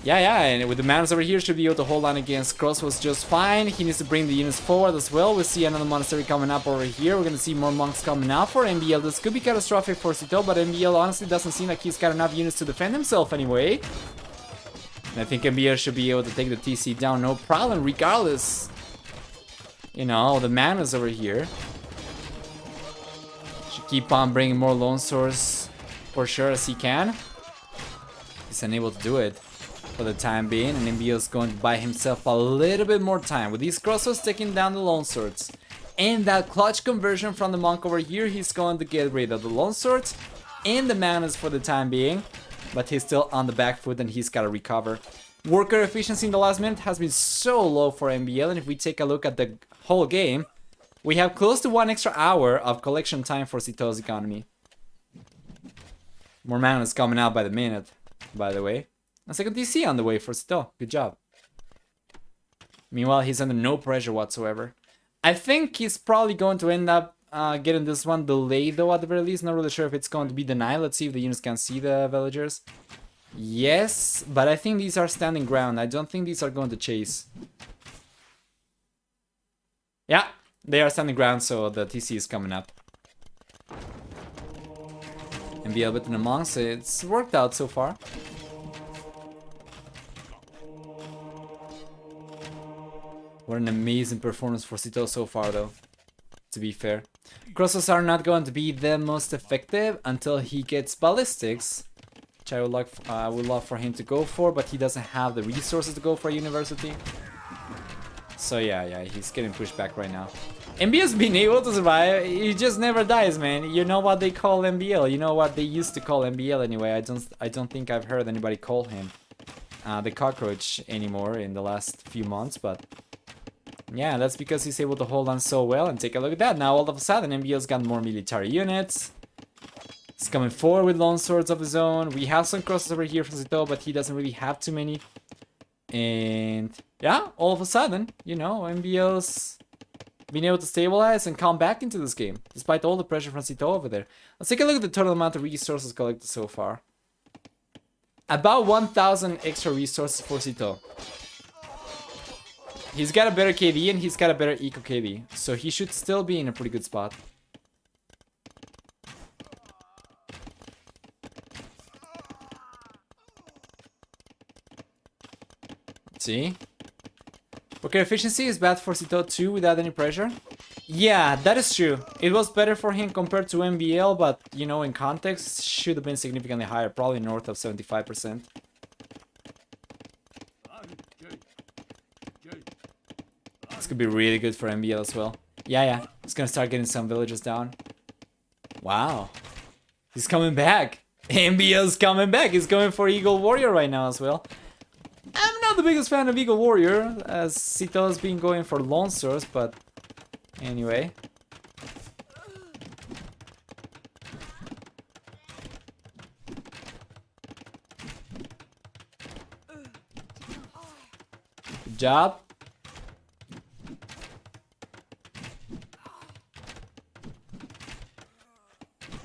Yeah, and with the mountains over here, should be able to hold on against crossbows just fine. He needs to bring the units forward as well. We see another monastery coming up over here. We're gonna see more monks coming out for MbL. This could be catastrophic for Sitaux, but MbL honestly doesn't seem like he's got enough units to defend himself anyway. And I think MbL should be able to take the TC down, no problem, regardless. You know, the manas over here. Should keep on bringing more lone swords for sure as he can. He's unable to do it for the time being, and MbL is going to buy himself a little bit more time with these crossbows taking down the lone swords and that clutch conversion from the monk over here. He's going to get rid of the lone swords and the manas for the time being, but he's still on the back foot and he's got to recover. Worker efficiency in the last minute has been so low for MbL, and if we take a look at the whole game, we have close to 1 extra hour of collection time for Sitaux's economy. More manas coming out by the minute, by the way. A second TC on the way for Sitaux. Good job. Meanwhile, he's under no pressure whatsoever. I think he's probably going to end up getting this one delayed though at the very least. Not really sure if it's going to be denied. Let's see if the units can see the villagers. Yes, but I think these are standing ground. I don't think these are going to chase. Yeah, they are standing ground, so the TC is coming up. MbL between the monks. It's worked out so far. What an amazing performance for Sitaux so far though, to be fair. Crossbows are not going to be the most effective until he gets ballistics, which I would love for him to go for, but he doesn't have the resources to go for a university. So yeah, he's getting pushed back right now. MbL's been able to survive. He just never dies, man. You know what they call MbL. You know what they used to call MbL anyway. I don't think I've heard anybody call him the cockroach anymore in the last few months, but yeah, that's because he's able to hold on so well. And take a look at that. Now all of a sudden MbL's got more military units. He's coming forward with lone swords of his own. We have some crosses over here from Sitaux, but he doesn't really have too many. And yeah, all of a sudden, you know, MbL's been able to stabilize and come back into this game, despite all the pressure from Sitaux over there. Let's take a look at the total amount of resources collected so far. About 1,000 extra resources for Sitaux. He's got a better KD and he's got a better eco KD, so he should still be in a pretty good spot. Let's see. Worker efficiency is bad for Sitaux too without any pressure. Yeah, that is true. It was better for him compared to MbL, but you know, in context, should have been significantly higher, probably north of 75%. This could be really good for MbL as well. Yeah, he's gonna start getting some villagers down. Wow. He's coming back. MbL's coming back. He's going for Eagle Warrior right now as well. I'm not the biggest fan of Eagle Warrior, as Sitaux has been going for lone swords, but anyway. job.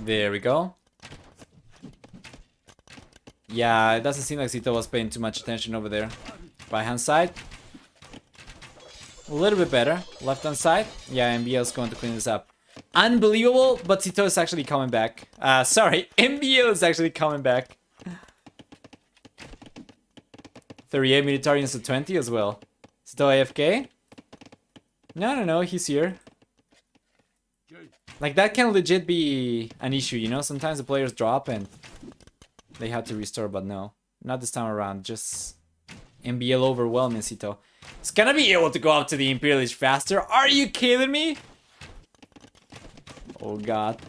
There we go. Yeah, it doesn't seem like Sitaux was paying too much attention over there. Right hand side. A little bit better. Left hand side. Yeah, MbL is going to clean this up. Unbelievable, but Sitaux is actually coming back. Sorry, MbL is actually coming back. 38 Militarians to 20 as well. Sitaux AFK? No, he's here. Like, that can legit be an issue, you know? Sometimes the players drop and they have to restore, but no. Not this time around, just MbL overwhelming Sitaux. It's gonna be able to go up to the Imperial Age faster. Are you kidding me? Oh god.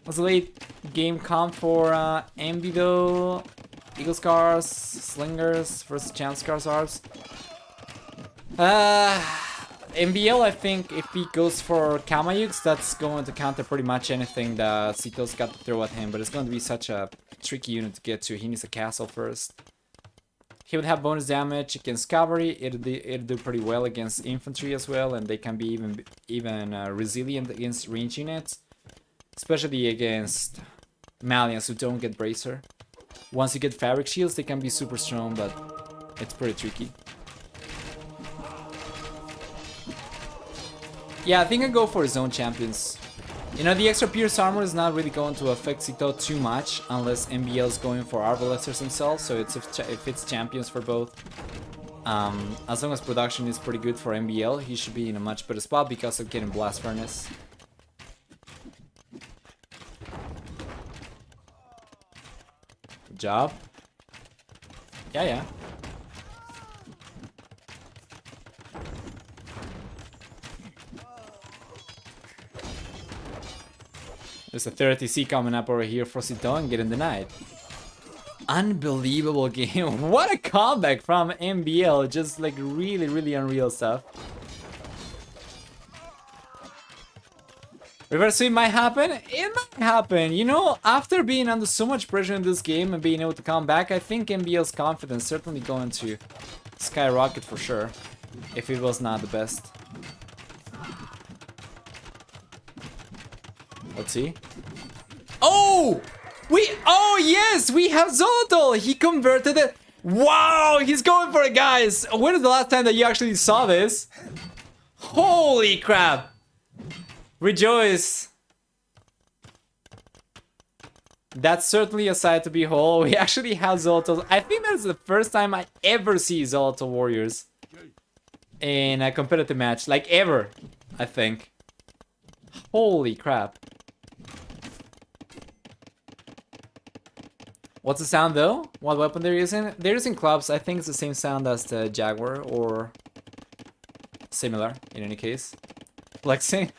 Was a late game comp for MB though. Eagle Scars, Slingers versus Chance Scars Arbs. MbL, I think if he goes for Kamayuks, that's going to counter pretty much anything that Sitau's got to throw at him, but it's going to be such a tricky unit to get to. He needs a castle first. He would have bonus damage against cavalry. It'll do pretty well against infantry as well, and they can be even resilient against range units, especially against Malians who don't get bracer. Once you get fabric shields, they can be super strong, but it's pretty tricky. Yeah, I think I go for his own champions. You know, the extra pierce armor is not really going to affect Sitaux too much unless MbL is going for Arbalesters himself, so it's if it's champions for both. As long as production is pretty good for MbL, he should be in a much better spot because of getting Blast Furnace. Good job. Yeah. There's a 30C coming up over here for Sitaux and getting denied. Unbelievable game. What a comeback from MbL. Just like really unreal stuff. Reverse sweep might happen. It might happen. You know, after being under so much pressure in this game and being able to come back, I think MbL's confidence certainly going to skyrocket for sure. If it was not the best. Let's see. Oh! Oh yes! We have Zolotl! He converted it. Wow! He's going for it, guys! When is the last time that you actually saw this? Holy crap! Rejoice! That's certainly a sight to behold. We actually have Zolotl. I think that's the first time I ever see Zolotl warriors in a competitive match. Like ever, I think. Holy crap. What's the sound though? What weapon they're using? They're using clubs. I think it's the same sound as the Jaguar or similar in any case. Flexing.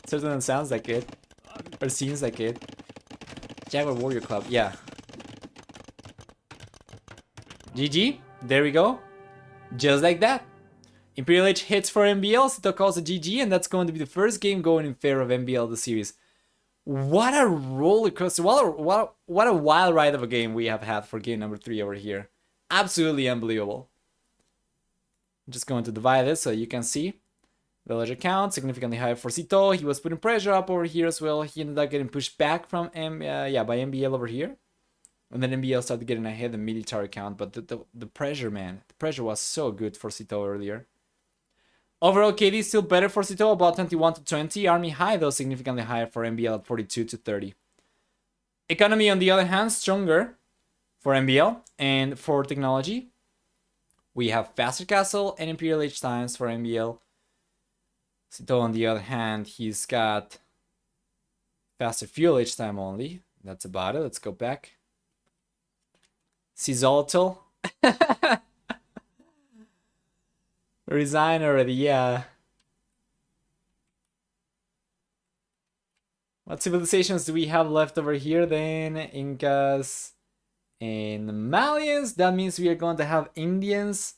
Certainly sounds like it. Or seems like it. Jaguar Warrior Club, yeah. GG. There we go. Just like that. Imperial Age hits for MbL. Sitaux calls a GG, and that's going to be the first game going in favor of MbL this series. What a roller coaster. What a wild ride of a game we have had for game number 3 over here. Absolutely unbelievable. I'm just going to divide this so you can see. Villager count significantly higher for Sitaux. He was putting pressure up over here as well. He ended up getting pushed back from by MbL over here. And then MbL started getting ahead in military count. But the pressure, man. The pressure was so good for Sitaux earlier. Overall, KD is still better for Sitaux, about 21 to 20. Army high, though, significantly higher for MbL at 42 to 30. Economy, on the other hand, stronger for MbL. And for technology, we have faster castle and Imperial Age times for MbL. Sitaux, on the other hand, he's got faster fuel Age time only. That's about it. Let's go back. Zolotl. Resign already, yeah. What civilizations do we have left over here then? Incas and Malians. That means we are going to have Indians,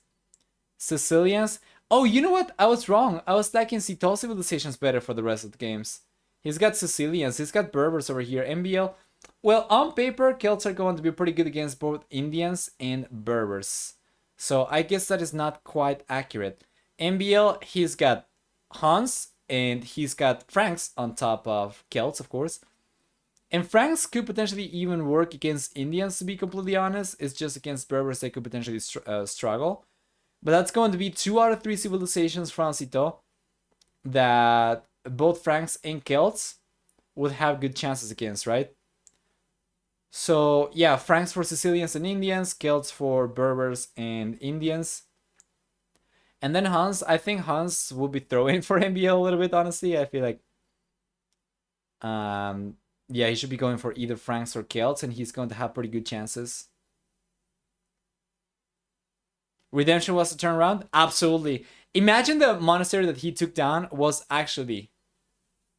Sicilians. Oh, you know what? I was wrong. I was liking Sitaux civilizations better for the rest of the games. He's got Sicilians, he's got Berbers over here. MbL, well, on paper, Celts are going to be pretty good against both Indians and Berbers. So I guess that is not quite accurate. MbL, he's got Hans and he's got Franks on top of Celts, of course. And Franks could potentially even work against Indians, to be completely honest. It's just against Berbers they could potentially struggle. But that's going to be 2 out of 3 civilizations from Sitaux that both Franks and Celts would have good chances against, right? So yeah, Franks for Sicilians and Indians, Celts for Berbers and Indians. And then Hans, I think Hans will be throwing for MbL a little bit, honestly. I feel like yeah, he should be going for either Franks or Celts, and he's going to have pretty good chances. Redemption was a turnaround? Absolutely. Imagine the monastery that he took down was actually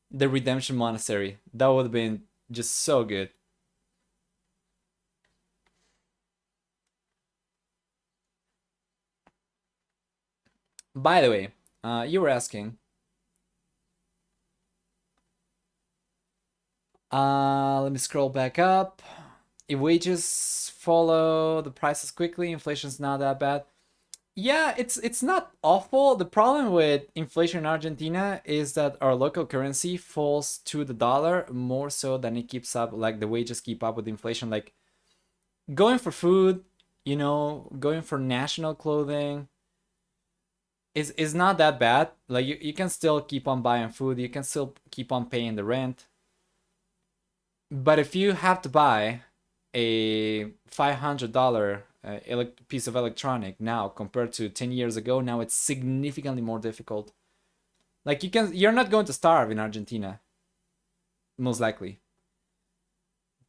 the Redemption Monastery. That would have been just so good. By the way, you were asking. Let me scroll back up. If wages follow the prices quickly, inflation's not that bad. Yeah, it's not awful. The problem with inflation in Argentina is that our local currency falls to the dollar more so than it keeps up, like the wages keep up with inflation. Like going for food, you know, going for national clothing is not that bad. Like you can still keep on buying food, you can still keep on paying the rent. But if you have to buy a $500 piece of electronic now compared to 10 years ago, now it's significantly more difficult. Like you're not going to starve in Argentina, most likely.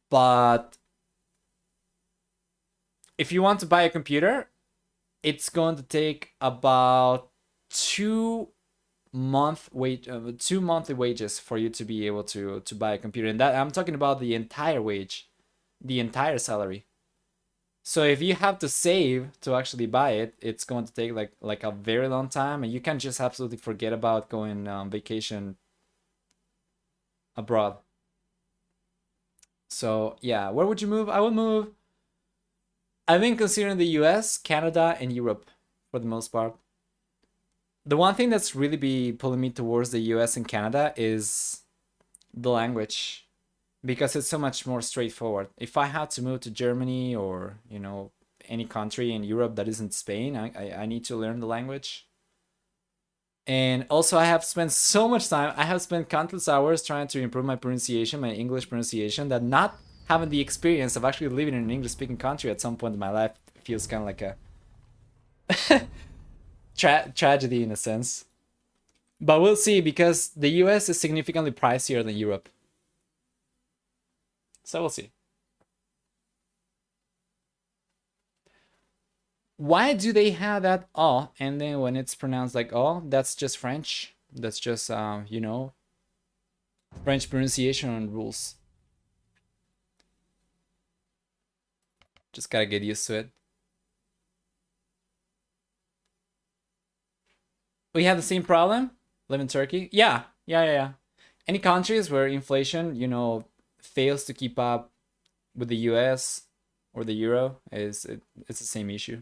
But if you want to buy a computer, it's going to take about 2 monthly wages for you to be able to buy a computer. And that I'm talking about the entire wage, the entire salary. So if you have to save to actually buy it, it's going to take like a very long time, and you can just absolutely forget about going on vacation abroad. So yeah, where would you move? I would move. I've been considering the US, Canada, and Europe for the most part. The one thing that's really be pulling me towards the US and Canada is the language, because it's so much more straightforward. If I had to move to Germany or, you know, any country in Europe that isn't Spain, I need to learn the language. And also I have spent so much time, I have spent countless hours trying to improve my pronunciation, my English pronunciation, that not having the experience of actually living in an English speaking country at some point in my life feels kind of like a tragedy in a sense. But we'll see, because the US is significantly pricier than Europe. So we'll see. Why do they have that oh, and then when it's pronounced like oh, that's just French. That's just you know, French pronunciation rules. Just gotta get used to it. We have the same problem. Live in Turkey. Yeah. Any countries where inflation, you know, fails to keep up with the US or the euro it's the same issue.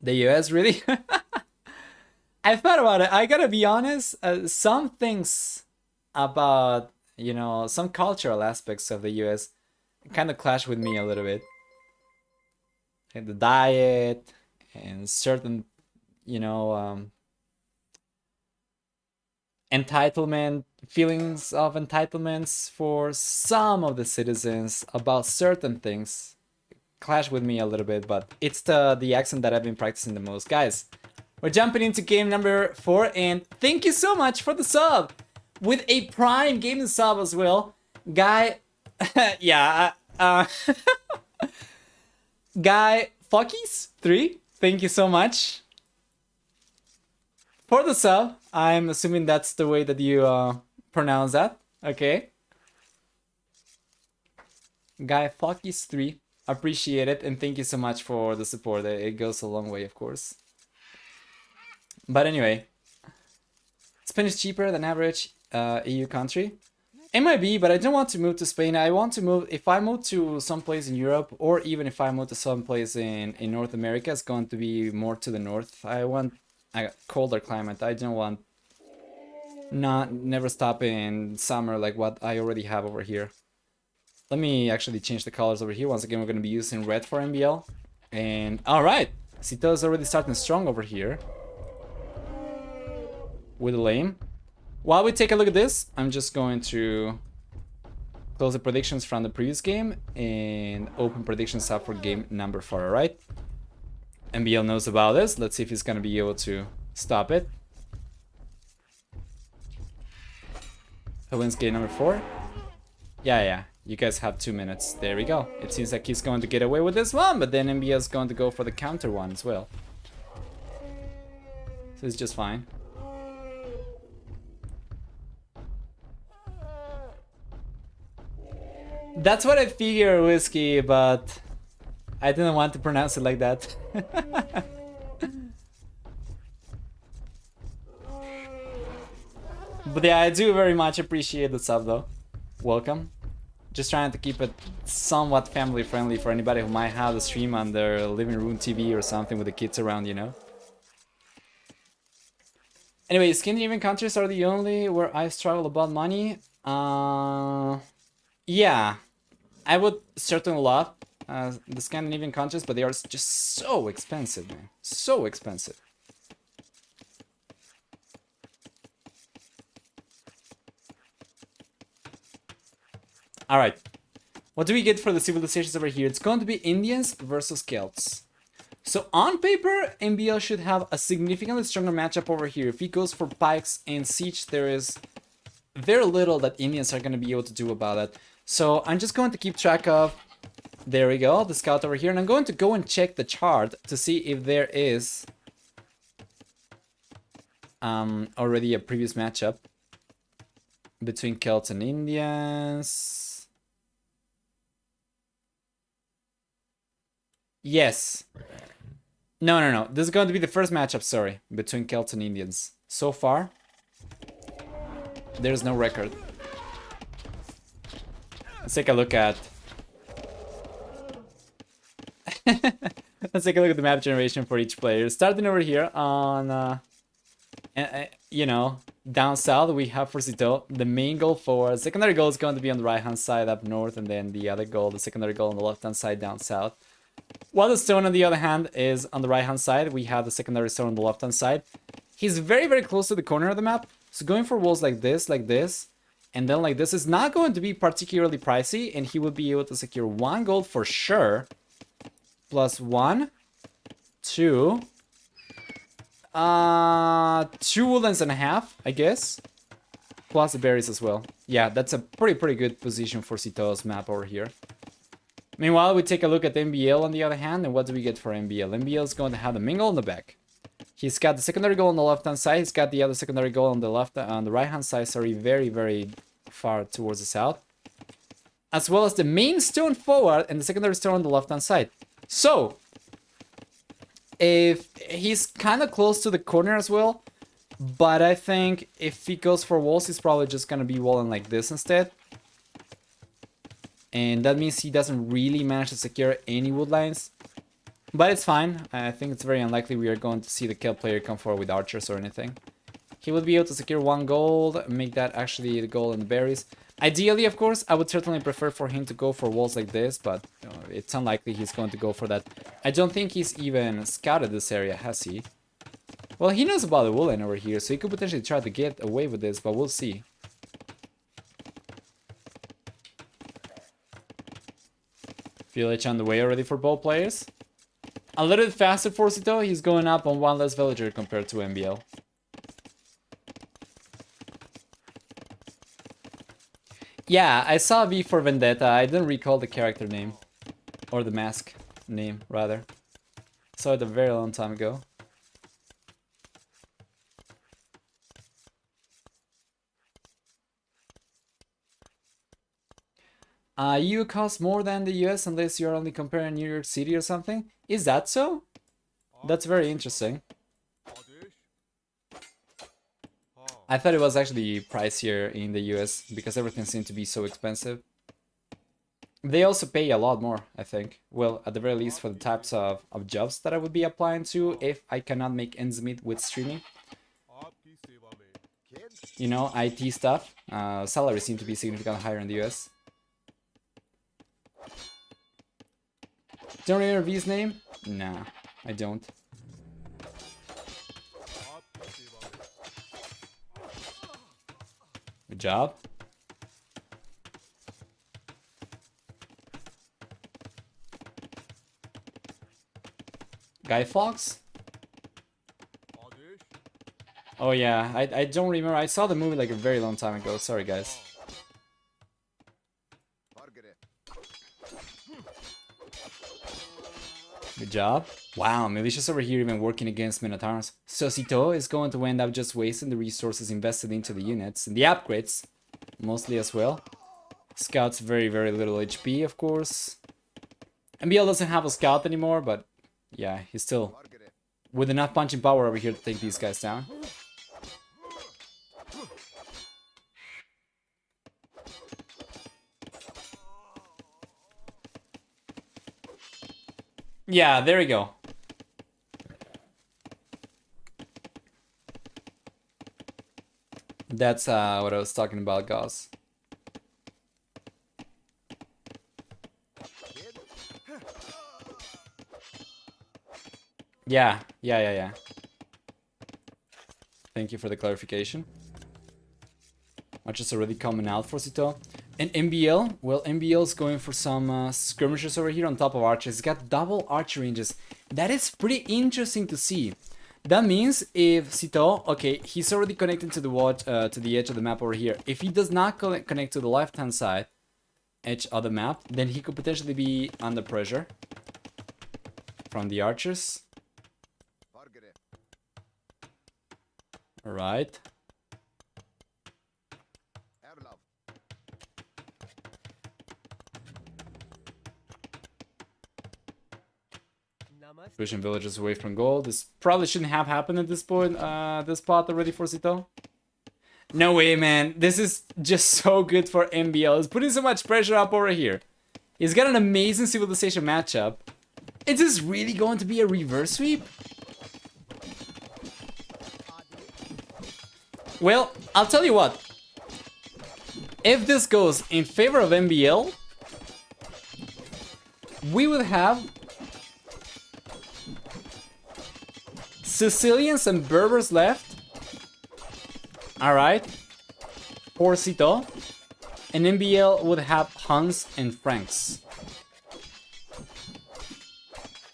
The US, really? I thought about it. I gotta be honest. Some things about, you know, some cultural aspects of the US kind of clash with me a little bit. Like the diet and certain, you know, entitlement, feelings of entitlements for some of the citizens about certain things clash with me a little bit, but it's the accent that I've been practicing the most. Guys, we're jumping into game number 4, and thank you so much for the sub with a prime gaming sub as well, guy. Yeah, guy Fuckies 3, thank you so much for the sub. I'm assuming that's the way that you pronounce that. Okay, guy Fuckies 3, appreciate it, and thank you so much for the support. It goes a long way, of course. But anyway, Spain is cheaper than average EU country. MIB, but I don't want to move to Spain. I want to move, if I move to someplace in Europe, or even if I move to someplace in North America, it's going to be more to the north. I want a colder climate. I don't want never stop in summer like what I already have over here. Let me actually change the colors over here. Once again, we're going to be using red for MbL. And alright, Sitaux is already starting strong over here with the lane. While we take a look at this, I'm just going to close the predictions from the previous game and open predictions up for game number 4, alright? MbL knows about this. Let's see if he's going to be able to stop it. Who wins game number 4? Yeah. You guys have 2 minutes. There we go. It seems like he's going to get away with this one, but then MbL is going to go for the counter one as well. So it's just fine. That's what I figure, Whiskey, but I didn't want to pronounce it like that. But yeah, I do very much appreciate the sub though. Welcome. Just trying to keep it somewhat family friendly for anybody who might have the stream on their living room TV or something with the kids around, you know. Anyway, Scandinavian countries are the only where I struggle about money. Yeah, I would certainly love the Scandinavian countries, but they are just so expensive, man. So expensive. Alright, what do we get for the civilizations over here? It's going to be Indians versus Celts. So on paper, MbL should have a significantly stronger matchup over here. If he goes for pikes and siege, there is very little that Indians are going to be able to do about it. So I'm just going to keep track of, there we go, the scout over here. And I'm going to go and check the chart to see if there is already a previous matchup between Celts and Indians. Yes. No. This is going to be the first matchup, sorry, between Celts and Indians. So far, there's no record. Let's take a look at... Let's take a look at the map generation for each player. Starting over here on, you know, down south, we have for Sitaux the main goal forward. Secondary goal is going to be on the right-hand side up north, and then the other goal, the secondary goal on the left-hand side down south. While the stone, on the other hand, is on the right-hand side, we have the secondary stone on the left-hand side. He's very, very close to the corner of the map, so going for walls like this, and then like this is not going to be particularly pricey, and he would be able to secure 1 gold for sure. Plus 1, 2, 2 woodlands and a half, I guess. Plus the berries as well. Yeah, that's a pretty good position for Sitau's map over here. Meanwhile, we take a look at MbL on the other hand, and what do we get for MbL? MbL is going to have the main goal in the back. He's got the secondary goal on the left-hand side. He's got the other secondary goal on the right-hand side. Sorry, very far towards the south. As well as the main stone forward and the secondary stone on the left-hand side. So, if he's kind of close to the corner as well, but I think if he goes for walls, he's probably just going to be walling like this instead. And that means he doesn't really manage to secure any wood lines. But it's fine. I think it's very unlikely we are going to see the Celt player come forward with archers or anything. He would be able to secure 1 gold, make that actually the gold and the berries. Ideally, of course, I would certainly prefer for him to go for walls like this, but you know, it's unlikely he's going to go for that. I don't think he's even scouted this area, has he? Well, he knows about the wood line over here, so he could potentially try to get away with this, but we'll see. Village on the way already for both players. A little bit faster for Sitaux. He's going up on 1 less villager compared to MbL. Yeah, I saw V for Vendetta. I didn't recall the character name. Or the mask name, rather. Saw it a very long time ago. EU costs more than the US unless you're only comparing New York City or something. Is that so? That's very interesting. I thought it was actually pricier in the US because everything seemed to be so expensive. They also pay a lot more, I think. Well, at the very least for the types of jobs that I would be applying to if I cannot make ends meet with streaming. You know, IT stuff. Salaries seem to be significantly higher in the US. Don't remember V's name? Nah, I don't. Good job. Guy Fawkes? Oh yeah, I don't remember. I saw the movie like a very long time ago. Sorry guys. Good job. Wow, Militia's over here even working against Minotaurs. So Sitaux is going to end up just wasting the resources invested into the units and the upgrades, mostly as well. Scout's very little HP, of course. MbL doesn't have a scout anymore, but yeah, he's still with enough punching power over here to take these guys down. Yeah, there we go. That's what I was talking about, guys. Yeah. Thank you for the clarification. Matches already coming out for Sitaux. And MbL, well, MbL is going for some skirmishes over here on top of archers. He's got double archer ranges. That is pretty interesting to see. That means if Sitaux, okay, he's already connected to the edge of the map over here. If he does not connect to the left-hand side edge of the map, then he could potentially be under pressure from the archers. All right. Pushing villagers away from gold. This probably shouldn't have happened at this point. This spot already for Sitaux. No way, man. This is just so good for MbL. He's putting so much pressure up over here. He's got an amazing civilization matchup. Is this really going to be a reverse sweep? Well, I'll tell you what. If this goes in favor of MbL, we would have Sicilians and Berbers left. Alright. For Sitaux. And MbL would have Huns and Franks.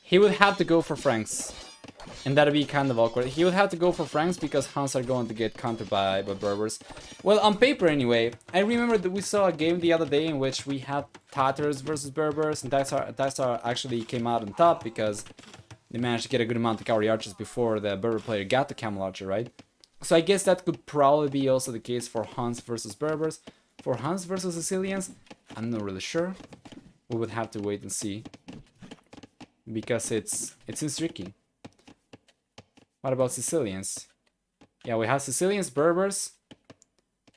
He would have to go for Franks. And that'd be kind of awkward. He would have to go for Franks because Huns are going to get countered by Berbers. Well, on paper anyway. I remember that we saw a game the other day in which we had Tatars versus Berbers. And Tatar actually came out on top because they managed to get a good amount of cavalry archers before the Berber player got the camel archer, right? So I guess that could probably be also the case for Huns versus Berbers. For Huns versus Sicilians, I'm not really sure. We would have to wait and see. Because it seems tricky. What about Sicilians? Yeah, we have Sicilians, Berbers.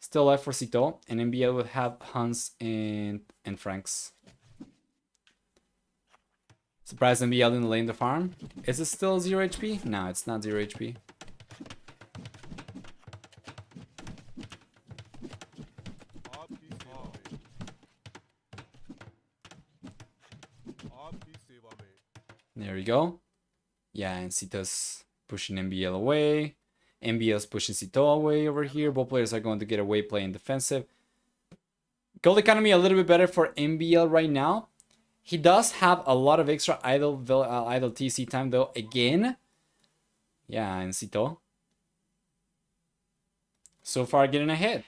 Still left for Sitaux. And MbL would have Huns and Franks. Surprised MbL didn't lane the farm. Is it still 0 HP? No, it's not 0 HP. There we go. Yeah, and Sitau's pushing MbL away. MbL's pushing Sitaux away over here. Both players are going to get away playing defensive. Gold economy a little bit better for MbL right now. He does have a lot of extra idle TC time though, again. Yeah, and Sitaux. So far getting ahead.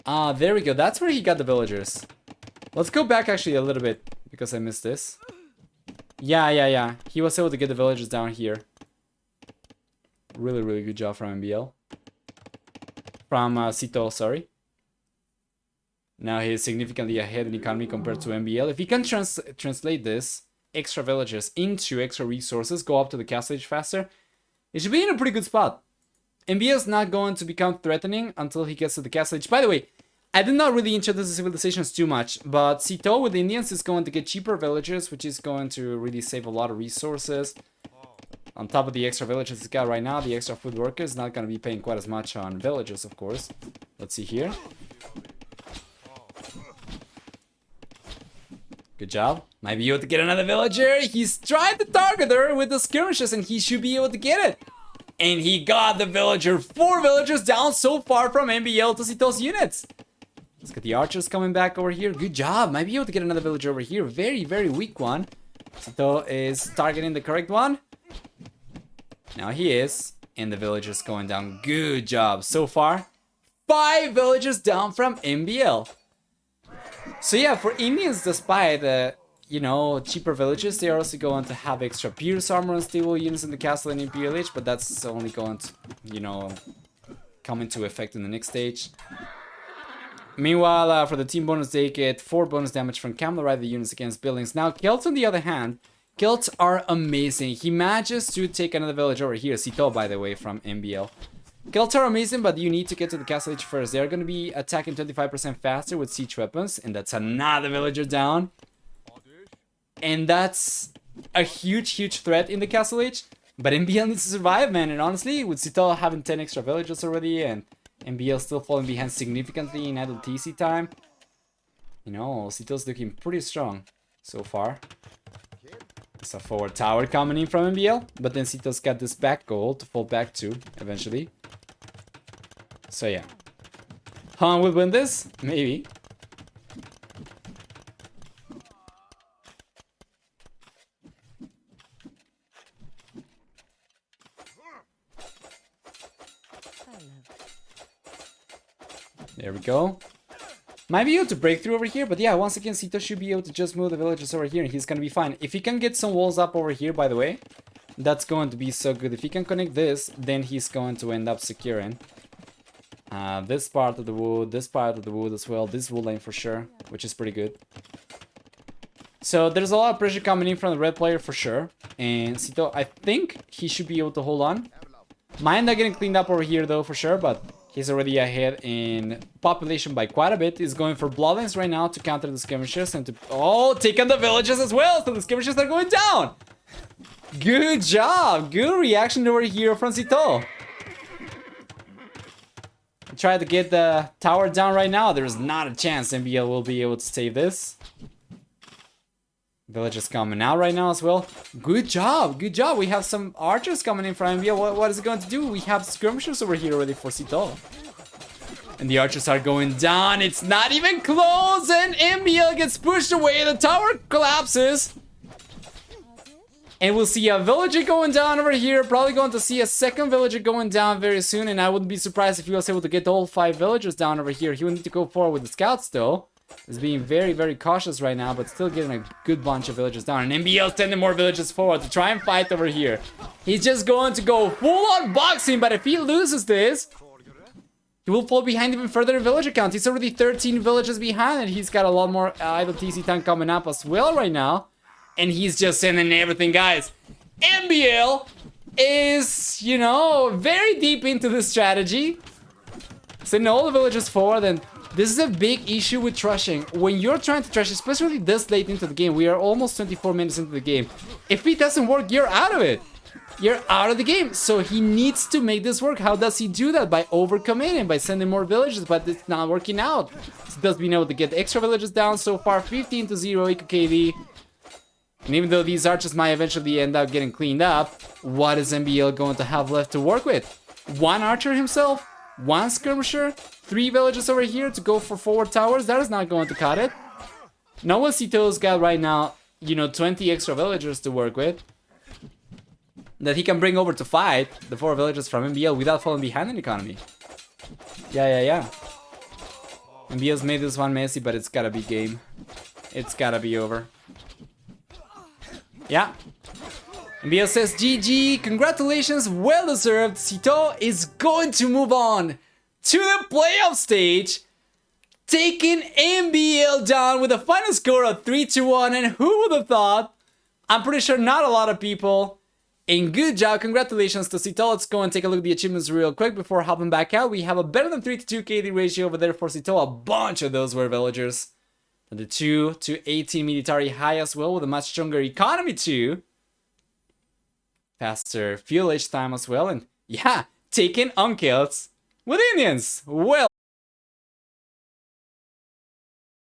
There we go. That's where he got the villagers. Let's go back actually a little bit because I missed this. Yeah. He was able to get the villagers down here. Really good job from MbL. From Sitaux, sorry. Now he is significantly ahead in economy compared to MbL. If he can translate this extra villagers into extra resources, go up to the castle age faster, he should be in a pretty good spot. MbL is not going to become threatening until he gets to the castle age. By the way, I did not really introduce the civilizations too much, but Sitaux with the Indians is going to get cheaper villagers, which is going to really save a lot of resources. On top of the extra villagers he's got right now, the extra food workers not going to be paying quite as much on villagers, of course. Let's see here. Good job. Might be able to get another villager. He's tried to target her with the skirmishes and he should be able to get it. And he got the villager. 4 villagers down so far from MbL to Sitaux's units. Let's get the archers coming back over here. Good job. Might be able to get another villager over here. Very, very weak one. Sitaux is targeting the correct one. Now he is. And the villager's going down. Good job. So far, 5 villagers down from MbL. So yeah, for Indians, despite the, you know, cheaper villages, they're also going to have extra pierce armor and stable units in the castle and Imperial Age, but that's only going to, you know, come into effect in the next stage. Meanwhile, for the team bonus, they get 4 bonus damage from Camel Rider units against buildings. Now, Celts, on the other hand, Celts are amazing. He manages to take another village over here. Sitaux, by the way, from MbL. Celts are amazing, but you need to get to the castle age first. They're going to be attacking 25% faster with siege weapons, and that's another villager down. And that's a huge, huge threat in the castle age. But MbL needs to survive, man. And honestly, with Sitaux having 10 extra villagers already, and MbL still falling behind significantly in idle TC time, you know, Sitaux's looking pretty strong so far. It's a forward tower coming in from MbL, but then Sitaux's got this back goal to fall back to eventually. So yeah, Han will win this? Maybe. There we go. Might be able to break through over here, but yeah, once again, Sitaux should be able to just move the villagers over here and he's gonna be fine. If he can get some walls up over here, by the way, that's going to be so good. If he can connect this, then he's going to end up securing this part of the wood, this part of the wood as well, this wood lane for sure, which is pretty good. So there's a lot of pressure coming in from the red player for sure, and Sitaux, I think he should be able to hold on. Might end up getting cleaned up over here though for sure, but he's already ahead in population by quite a bit. He's going for bloodlines right now to counter the skirmishers and to take on the villages as well, so the skirmishers are going down. Good job, good reaction over here from Sitaux. Try to get the tower down right now. There's not a chance MbL will be able to save this. Village is coming out right now as well. Good job, good job. We have some archers coming in from MbL. What is it going to do? We have skirmishers over here already for Sitaux. And the archers are going down. It's not even close. And MbL gets pushed away. The tower collapses. And we'll see a villager going down over here. Probably going to see a second villager going down very soon. And I wouldn't be surprised if he was able to get all 5 villagers down over here. He would need to go forward with the scouts though. He's being very, very cautious right now, but still getting a good bunch of villagers down. And MbL sending more villagers forward to try and fight over here. He's just going to go full-on boxing, but if he loses this, he will fall behind even further in villager count. He's already 13 villages behind, and he's got a lot more idle TC time coming up as well right now. And he's just sending everything, guys. MbL is, you know, very deep into this strategy. Sending all the villagers forward, and this is a big issue with trushing. When you're trying to trush, especially this late into the game, we are almost 24 minutes into the game. If it doesn't work, you're out of it. You're out of the game. So he needs to make this work. How does he do that? By overcommitting, by sending more villages, but it's not working out. He does being able to get extra villages down so far, 15 to 0 KOTD. And even though these archers might eventually end up getting cleaned up, what is MbL going to have left to work with? 1 archer himself? 1 skirmisher? 3 villages over here to go for forward towers? That is not going to cut it. Now what Sitaux's got right now, you know, 20 extra villagers to work with. That he can bring over to fight the 4 villagers from MbL without falling behind in economy. Yeah. MbL's made this one messy, but it's gotta be game. It's gotta be over. Yeah. MbL says GG, congratulations, well deserved. Sitaux is going to move on to the playoff stage, taking MbL down with a final score of 3-1. And who would have thought I'm pretty sure not a lot of people. And good job, congratulations to Sitaux. Let's go and take a look at the achievements real quick before hopping back out. We have a better than 3 to 2 KD ratio over there for Sitaux. A bunch of those were villagers. And the 2 to 18 military high as well, with a much stronger economy too. Faster fuel age time as well. And yeah, taking on kills with Indians. Well.